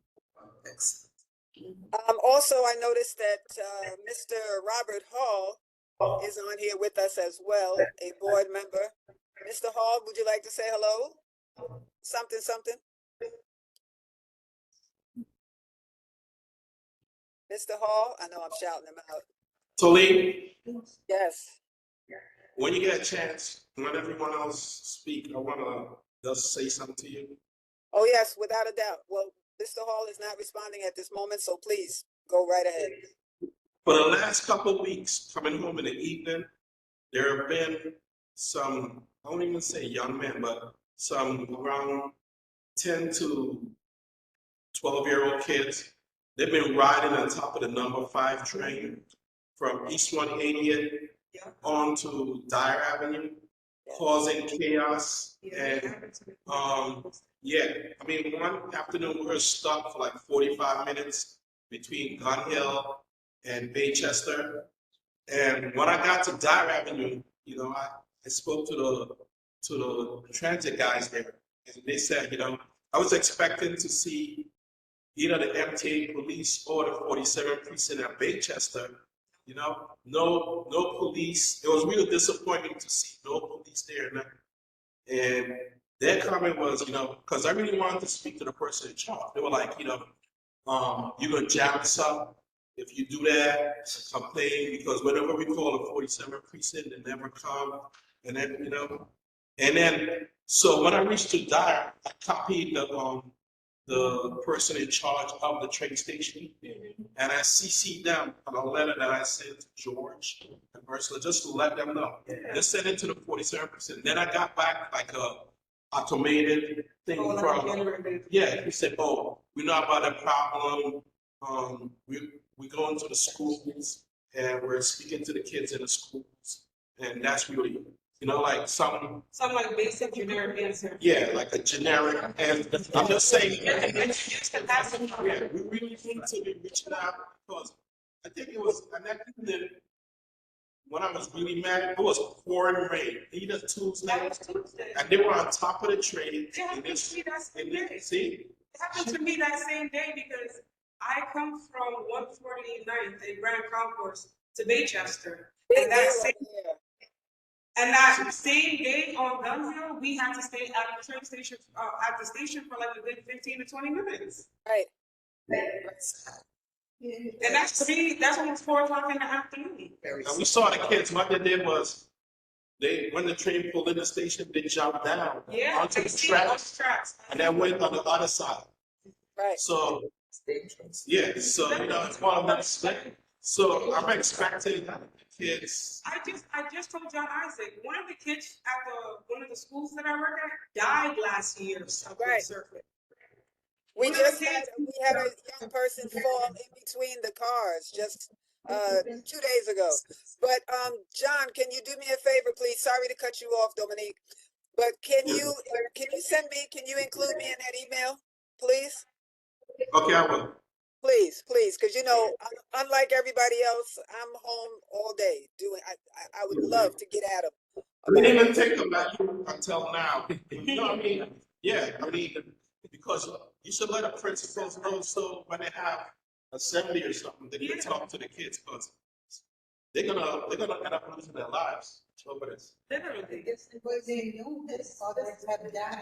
Also, I noticed that Mr. Robert Hall is on here with us as well, a board member. Mr. Hall, would you like to say hello? Something, something. Mr. Hall, I know I'm shouting him out. Tolene, Yes. when you get a chance, let everyone else speak. I want to just say something to you. Oh, yes, without a doubt. Well, Mr. Hall is not responding at this moment, so please go right ahead. For the last couple of weeks, coming home in the evening, there have been some, I won't even say young men, but some around 10 to 12-year-old kids. They've been riding on top of the number 5 train from East 180th on to Dyer Avenue, causing chaos. And yeah, I mean, one afternoon we were stuck for like 45 minutes between Gun Hill and Baychester. And when I got to Dyer Avenue, you know, I spoke to the transit guys there, and they said, you know, I was expecting to see either the MTA police or the 47th precinct at Baychester. You know, no police. It was really disappointing to see no police there. And their comment was, you know, because I really wanted to speak to the person in charge. They were like, you know, you're gonna jam us up if you do that, complain, because whenever we call the 47th precinct, they never come. And then, you know, and then, so when I reached to Dyer, I copied the person in charge of the train station, and I CC'd them on a letter that I sent to George and Ursula, just to let them know. Just send it to the 47%. Then I got back like a automated thing from, yeah, he said, oh, we know about that problem. We go into the schools and we're speaking to the kids in the schools, and that's really, you know, like some like basic generic answer. yeah, like a generic, and I'm just saying, yeah, we really need to be reaching out, because I think it was, and that when I was really mad, it was pouring rain, either Tuesday, and they were on top of the train. It happened to me that same day. See? It happened to me that same day because I come from 149th in Grand Concourse to Baychester, and that same day on Gun Hill, we had to stay at the train station, at the station for like a good 15 to 20 minutes. Right. And that's that's almost 4 o'clock in the afternoon. And we saw the kids, what they did was, when the train pulled in the station, they jumped down onto the tracks, and then went on the other side. Right. So, yeah, so, you know, it's one of them. So I'm expecting kids. I just told John Isaac, one of the kids at one of the schools that I work at died last year. Right. We had a young person fall in between the cars just 2 days ago. But John, can you do me a favor, please? Sorry to cut you off, Dominique. But can you include me in that email, please? Okay, I will. Please, because unlike everybody else, I'm home all day doing. I would love to get at them. I didn't even think about you until now. No, I mean, yeah, I mean, because you should let the principals know so when they have assembly or something, they can talk to the kids because they're gonna end up losing their lives over this. Literally. It's because they know this, others have done.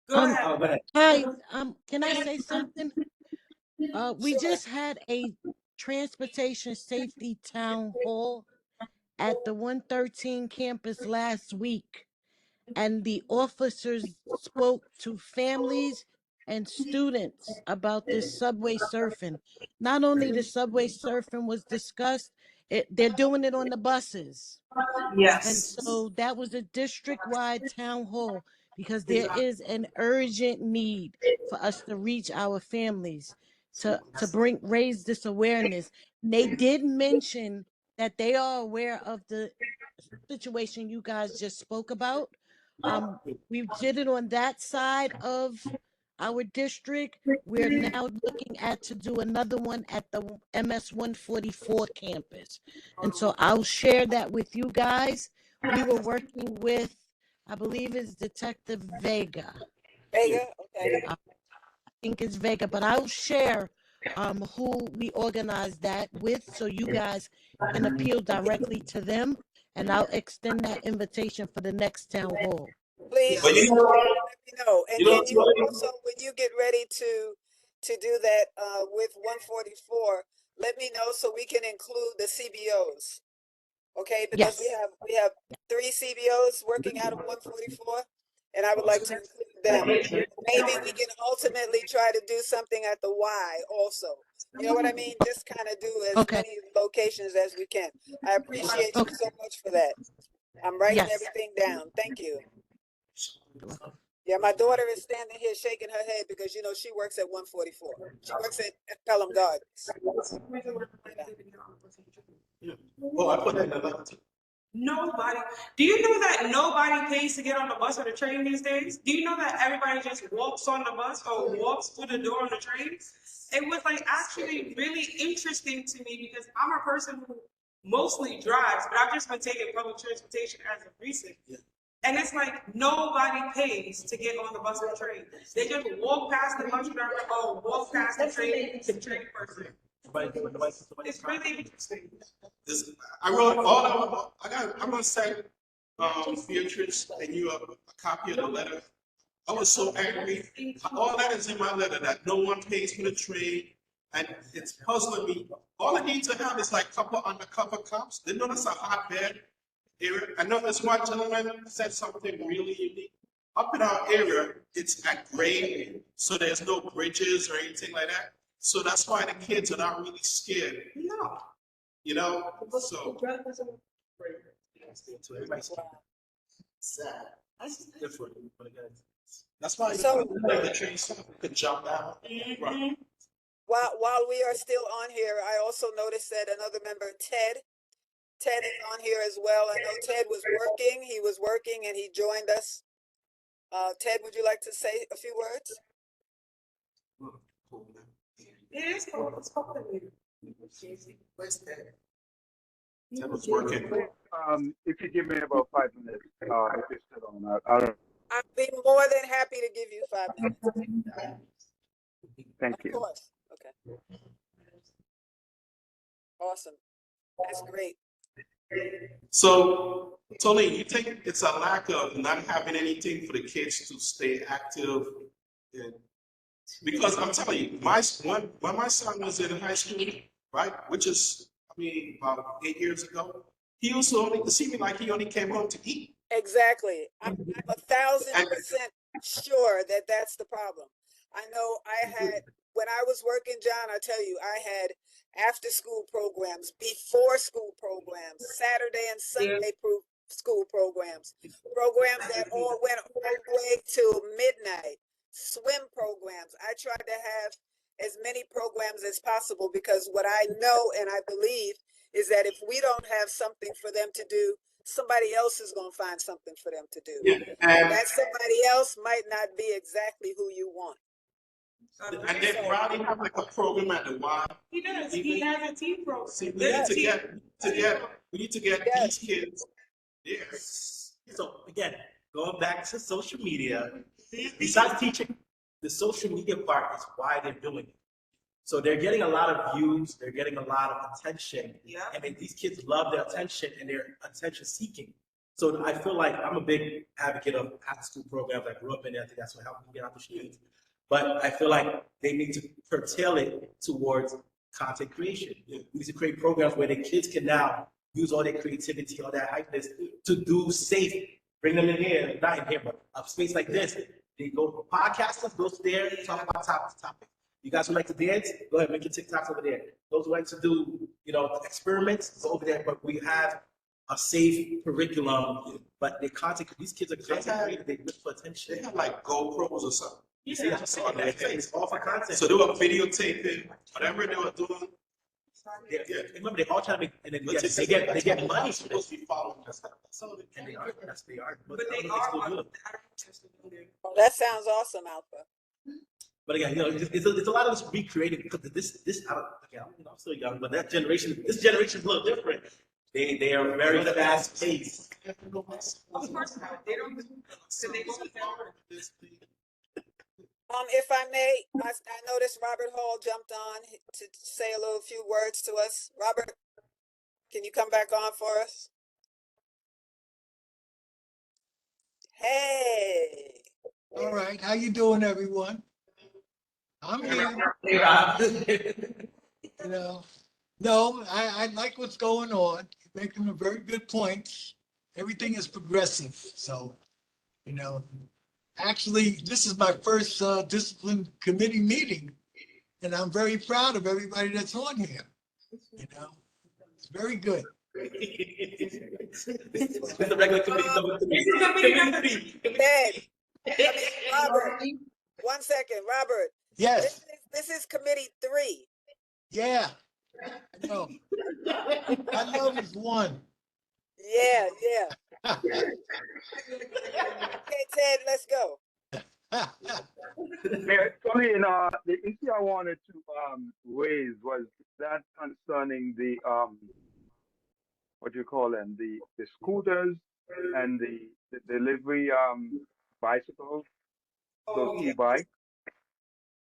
Go ahead. Oh, go ahead. Hi, can I say something? We Sure. just had a transportation safety town hall at the 113 campus last week, and the officers spoke to families and students about this subway surfing. Not only the subway surfing was discussed, they're doing it on the buses. And Yes. so that was a district-wide town hall because there is an urgent need for us to reach our families to raise this awareness. And they did mention that they are aware of the situation you guys just spoke about. We did it on that side of our district. We're now looking at to do another one at the MS 144 campus. And so I'll share that with you guys. We were working with, I believe it's Detective Vega. Vega, okay. I think it's Vega, but I'll share who we organized that with so you guys can appeal directly to them, and I'll extend that invitation for the next town hall. Please, But you know what? let me know. And You know can you what? also, when you get ready to do that with 144, let me know so we can include the CBOs. Okay, because Yes. we have 3 CBOs working out of 144, and I would like to include them. Maybe we can ultimately try to do something at the Y also. You know what I mean? Just kind of do as Okay. many locations as we can. I appreciate you so much for that. I'm writing Yes. everything down. Thank you. You're welcome. Yeah, my daughter is standing here shaking her head because she works at 144. She works at Pelham Gardens. Yeah. Oh, I put that in the letter. Nobody. Do you know that nobody pays to get on the bus or the train these days? Do you know that everybody just walks on the bus or walks through the door on the train? It was like actually really interesting to me because I'm a person who mostly drives, but I've just been taking public transportation as of recent. Yeah. And it's like nobody pays to get on the bus or the train. They just walk past the bus driver or walk past the train person. It's really interesting. I wrote all I'm gonna send Beatrice and you a copy of the letter. I was so angry. All that is in my letter that no one pays for the train, and it's puzzling me. All I need to have is like a couple undercover cops. They know that's a hotbed area. I know this one gentleman said something really unique. Up in our area, it's at grade, so there's no bridges or anything like that. So that's why the kids are not really scared. No. You know, so Sad. That's different. That's why the train could jump out. Mhm. While we are still on here, I also noticed that another member, Ted is on here as well. I know Ted was working. He was working and he joined us. Ted, would you like to say a few words? It is cold. It's cold in here. Ted was working. If you give me about 5 minutes, if it's still on, I don't. I'd be more than happy to give you 5 minutes. Thank you. Of course. Okay. Awesome. That's great. So, Tony, you think it's a lack of not having anything for the kids to stay active? Because I'm telling you, when my son was in high school, right, which is, about 8 years ago, he used to only see me like he only came home to eat. Exactly. I'm 1,000% sure that that's the problem. I know when I was working, John, I tell you, I had after school programs, before school programs, Saturday and Sunday school programs that all went all the way till midnight, swim programs. I tried to have as many programs as possible because what I know and I believe is that if we don't have something for them to do somebody else is going to find something for them to do. Yeah, and That somebody else might not be exactly who you want. and then Ronnie have like a program at the Y. He does. He has a teen program. See, we need to get Yes. these kids there. So again, going back to social media, besides teaching, the social media part is why they're doing it. So they're getting a lot of views, they're getting a lot of attention, Yeah. and these kids love their attention and they're attention seeking. So I feel like I'm a big advocate of after school programs. I grew up in it. I think that's what helped me get out the streets. But I feel like they need to curtail it towards content creation. We need to create programs where the kids can now use all their creativity, all that hypeness to do safe. Bring them in here, not in here, but a space like this. They go podcasters, go there, talk about topics. You guys who like to dance, go ahead, make your TikToks over there. Those who like to do, experiments, it's over there. But we have a safe curriculum, but the content, these kids are content created, they look for attention. They have like GoPros or something. You see, I saw on their face, all for content. So they were videotaping whatever they were doing. Yeah. Remember, they all try to make, and then they get money for this. And they are, yes, they are. But they still are. do it. Oh, that sounds awesome, Alpha. But again, it's a lot of this recreating because this I'm still young, but this generation is a little different. They are very fast paced. Of course not. They don't. So they don't. If I may, I noticed Robert Hall jumped on to say a few words to us. Robert, can you come back on for us? Hey. All right, how you doing, everyone? I'm here. No, I like what's going on. You're making a very good points. Everything is progressive, so actually, this is my first discipline committee meeting, and I'm very proud of everybody that's on here. It's very good. It's the regular committee. Robert, 1 second, Robert. Yes. This is committee 3. Yeah. I know. I know there's one. Yeah. Okay, Ted, let's go. Yeah, Tony, the issue I wanted to raise was that concerning the what do you call them, the scooters and the delivery bicycles, those e-bikes.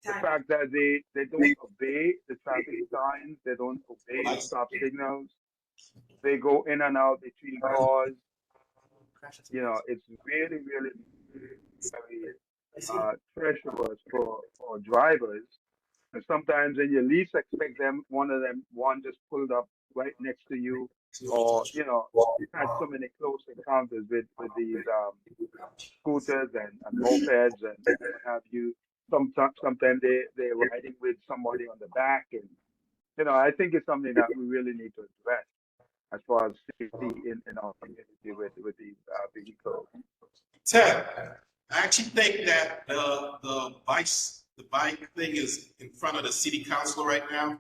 The fact that they don't obey the traffic signs, they don't obey the stop signals, they go in and out between cars. It's really, really very treacherous for drivers. And sometimes when you least expect them, one just pulled up right next to you, or you've had so many close encounters with these scooters and mopeds and what have you. Sometimes they're riding with somebody on the back, and I think it's something that we really need to address as far as safety in our community with these vehicles. Ted, I actually think that the bike thing is in front of the city council right now,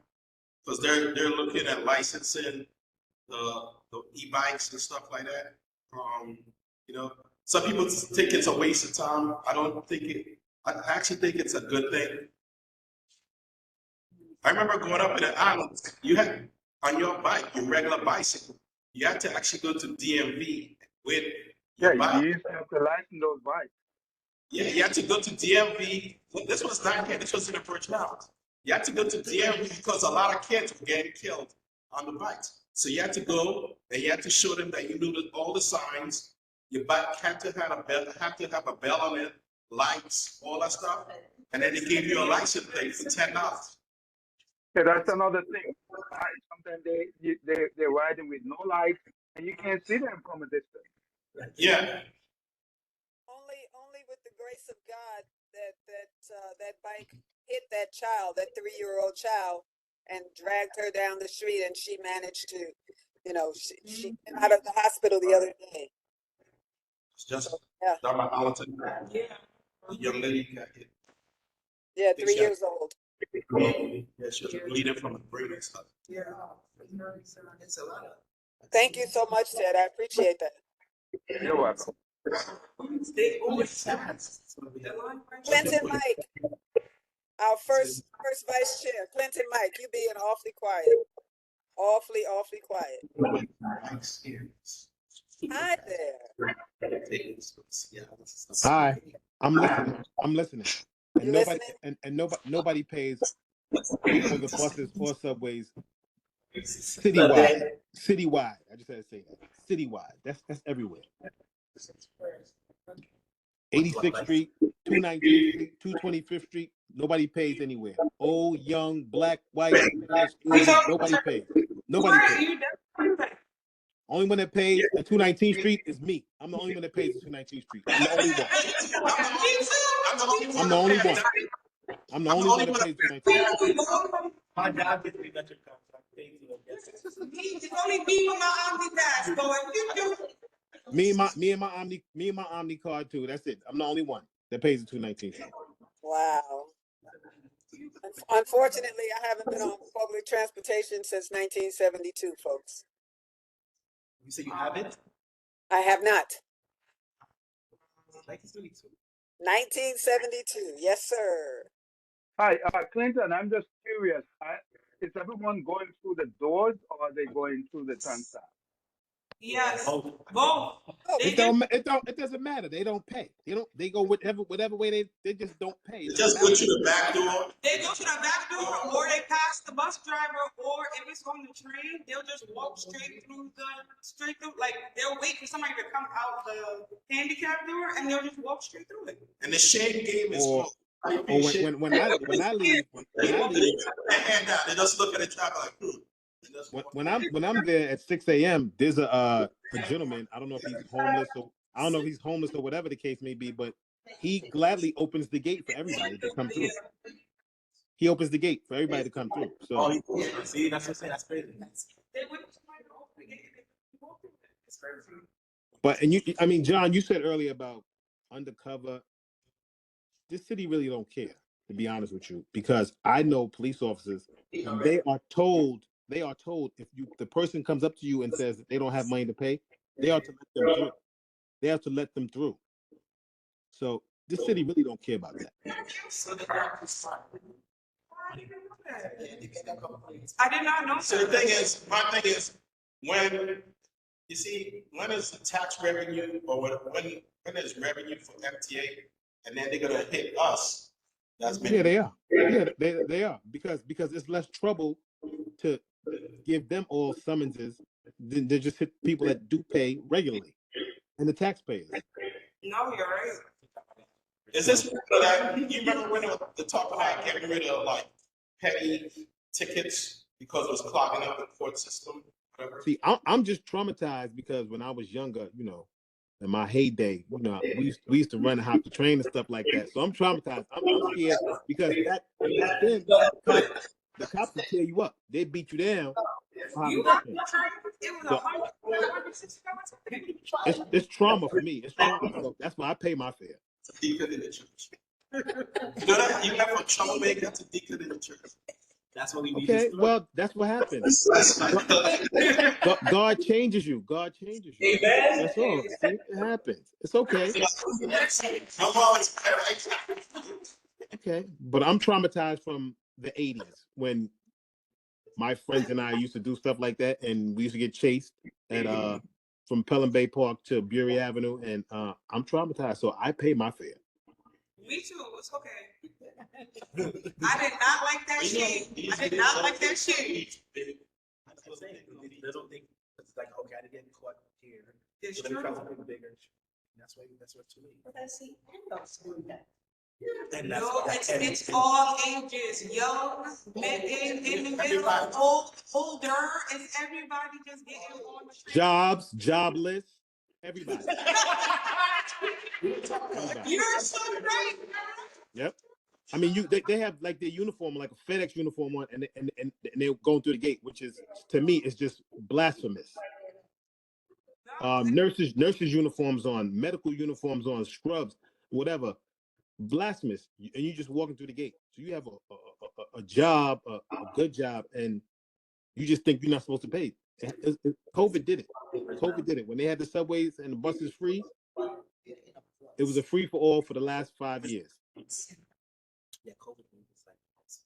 because they're looking at licensing the e-bikes and stuff like that. Some people think it's a waste of time. I don't think it. I actually think it's a good thing. I remember growing up in the islands, you had on your bike, your regular bicycle, you had to actually go to DMV with your bike. You used to have to license those bikes. Yeah, you had to go to DMV. This was not here. This was in the Virgin Islands. You had to go to DMV because a lot of kids were getting killed on the bikes. So you had to go and you had to show them that you knew all the signs. Your bike had to have a bell on it, lights, all that stuff, and then they gave you a license plate for $10. Yeah, that's another thing. Sometimes they're riding with no lights, and you can't see them from a distance. Yeah. Only with the grace of God that bike hit that child, that 3-year-old child, and dragged her down the street, and she managed to, she came out of the hospital the other day. It's just down my Arlington. Yeah. The young lady got hit. Yeah, 3 years old. Yeah, she was bleeding from the brain and stuff. Yeah, it's a lot of. Thank you so much, Ted. I appreciate that. You're welcome. Clinton Mike, our first vice chair. Clinton Mike, you being awfully quiet. Awfully quiet. Hi there. Hi, I'm listening. I'm listening. And You nobody listening? and nobody pays for the buses or subways citywide. Citywide. I just had to say that. Citywide. That's everywhere. 86th Street, 219th Street, 225th Street. Nobody pays anywhere. Old, young, black, white, Spanish, Asian. Nobody pays. Nobody pays. Only one that pays at 219th Street is me. I'm the only one that pays at 219th Street. I'm the only one. I'm the only one. I'm the only one that pays 219th Street. My job gets me metric cards. So I pay you. It's only me with my OmniPass. So if you do, Me and my Omni card too. That's it. I'm the only one that pays the 219th Street. Wow. Unfortunately, I haven't been on public transportation since 1972, folks. You say you haven't? I have not. 1972. 1972, yes, sir. Hi, Clinton, I'm just curious. Is everyone going through the doors or are they going through the turnstile? yes, Oh. both. It doesn't matter. They don't pay. They go whatever way they just don't pay. They just go to the back door. They go to the back door, or they pass the bus driver, or if it's on the train, they'll just walk straight through. Like they'll wait for somebody to come out the handicap door, and they'll just walk straight through it. And the shame game is Or when I leave, they hand out. They just look at the traffic like, when I'm there at 6 a.m., there's a gentleman. I don't know if he's homeless or whatever the case may be, but he gladly opens the gate for everybody to come through. He opens the gate for everybody to come through. So see, that's what I'm saying. That's crazy. They wait for somebody to open the gate, and they walk through it. It's crazy. But John, you said earlier about undercover. This city really don't care, to be honest with you, because I know police officers, and they are told if the person comes up to you and says that they don't have money to pay, they are to let them through. They have to let them through. So this city really don't care about that. I did not know. So my thing is, when you see, when is the tax revenue or when there's revenue for MTA, and then they're gonna hit us. Yeah, they are. Yeah, they are because it's less trouble to give them all summonses than to just hit people that do pay regularly and the taxpayers. No, you're right. Is this that you remember when the talk about getting rid of like petty tickets because it was clogging up the court system? Whatever. See, I'm just traumatized because when I was younger, in my heyday, we used to run and hop the train and stuff like that. So I'm traumatized. I'm scared because back then the cops would tear you up. They beat you down. It's trauma for me. It's trauma. So that's why I pay my fare. It's a deacon in the church. You know that you have a troublemaker. That's a deacon in the church. That's what we need. Okay, well, that's what happens. God changes you. God changes you. Amen. That's all. See, it happens. It's okay. Okay, but I'm traumatized from the 80s when my friends and I used to do stuff like that, and we used to get chased at from Pelham Bay Park to Bury Avenue, and I'm traumatized, so I pay my fare. Me too. It's okay. I did not like that shit. I did not like that shit. That's what I'm saying. They don't think it's like, okay, I didn't get caught here. It's So let me true. try something bigger. That's what's too late. But I see adults doing that. And No, it's all ages, young, mid, in the middle, older, and everybody just getting on the train. Jobs, jobless, everybody. You're so right. Yep. I mean, they have like their uniform, like a FedEx uniform on, and they're going through the gate, which is, to me, is just blasphemous. Nurses uniforms on, medical uniforms on, scrubs, whatever, blasphemous. And you just walking through the gate. So you have a job, a good job, and you just think you're not supposed to pay. COVID did it. COVID did it. When they had the subways and the buses free, it was a free for all for the last 5 years.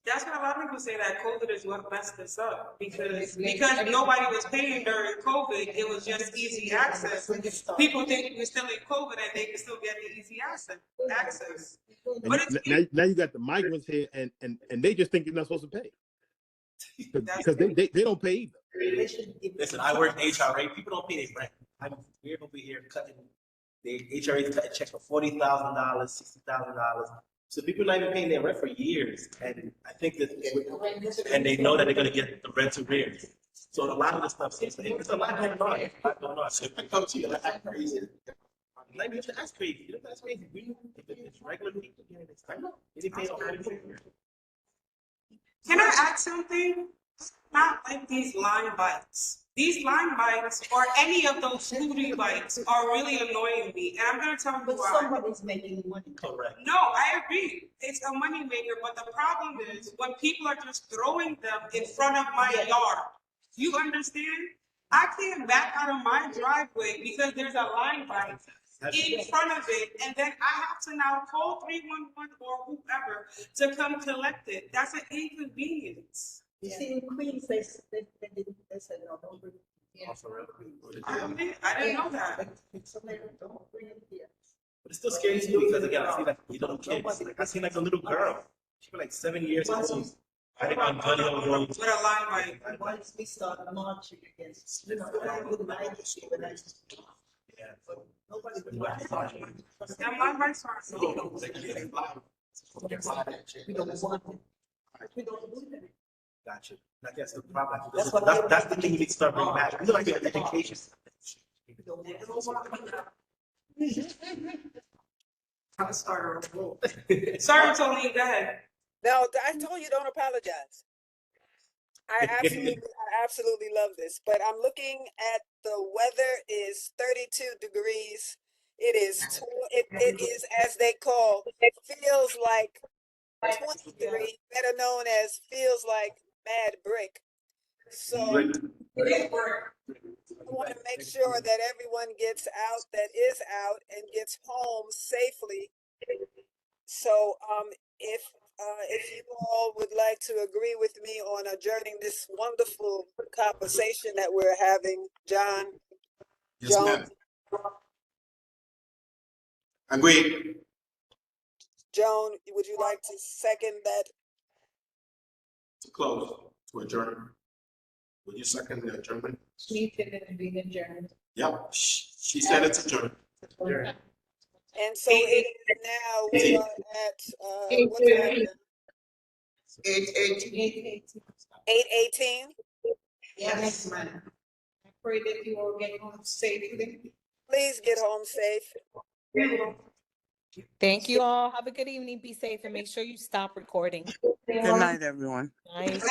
That's what a lot of people say, that COVID is what messed us up, because nobody was paying during COVID. It was just easy access. People think we're still in COVID and they can still get the easy access. And now you got the migrants here, and they just think you're not supposed to pay because they don't pay either. Listen, I work in HRA. People don't pay their rent. We're over here cutting the HRA cutting checks for $40,000, $60,000. So people are not even paying their rent for years, and I think that, and they know that they're going to get the rent arrears. So a lot of this stuff, it's a lot going on. So if I come to you, that's crazy. Like, that's crazy. That's crazy. It's regular people. Can I add something? Not like these line bites. These line bites or any of those scooty bites are really annoying me. And I'm going to tell you why. Somebody's making money. Correct. No, I agree. It's a money maker. But the problem is when people are just throwing them in front of my yard. You understand? I can't back out of my driveway because there's a line bite in front of it, and then I have to now call 311 or whoever to come collect it. That's an inconvenience. You see, in Queens, they said no, don't bring it here. I didn't know that. So they don't bring it here. But it's still scary to me because, again, I see like little kids. Like, I see like a little girl. She was like 7 years old. I think I'm Gully Road. With a line bite. And once we start marching against, I wouldn't like it even. Yeah. Nobody would like it. That line bites are so. We don't want it. We don't do that. Gotcha. I guess the problem. That's the thing you need to start bringing back. You know, like your education. I'll start a roll. Sorry, Tony, go ahead. No, I told you don't apologize. I absolutely love this, but I'm looking at the weather is 32 degrees. It is as they call, feels like 23, better known as feels like mad brick. So I want to make sure that everyone gets out, that is out, and gets home safely. So if you all would like to agree with me on adjourning this wonderful conversation that we're having, John. Yes, ma'am. Agreed. Joan, would you like to second that? To close, to adjourn. Would you second the adjournment? Meeting and being adjourned. Yep, she said it's adjourned. And so it is now, we are at, what time? 8:18. 8:18? Yes, ma'am. I pray that you all get home safely. Please get home safe. Thank you all. Have a good evening. Be safe and make sure you stop recording. Good night, everyone. Night.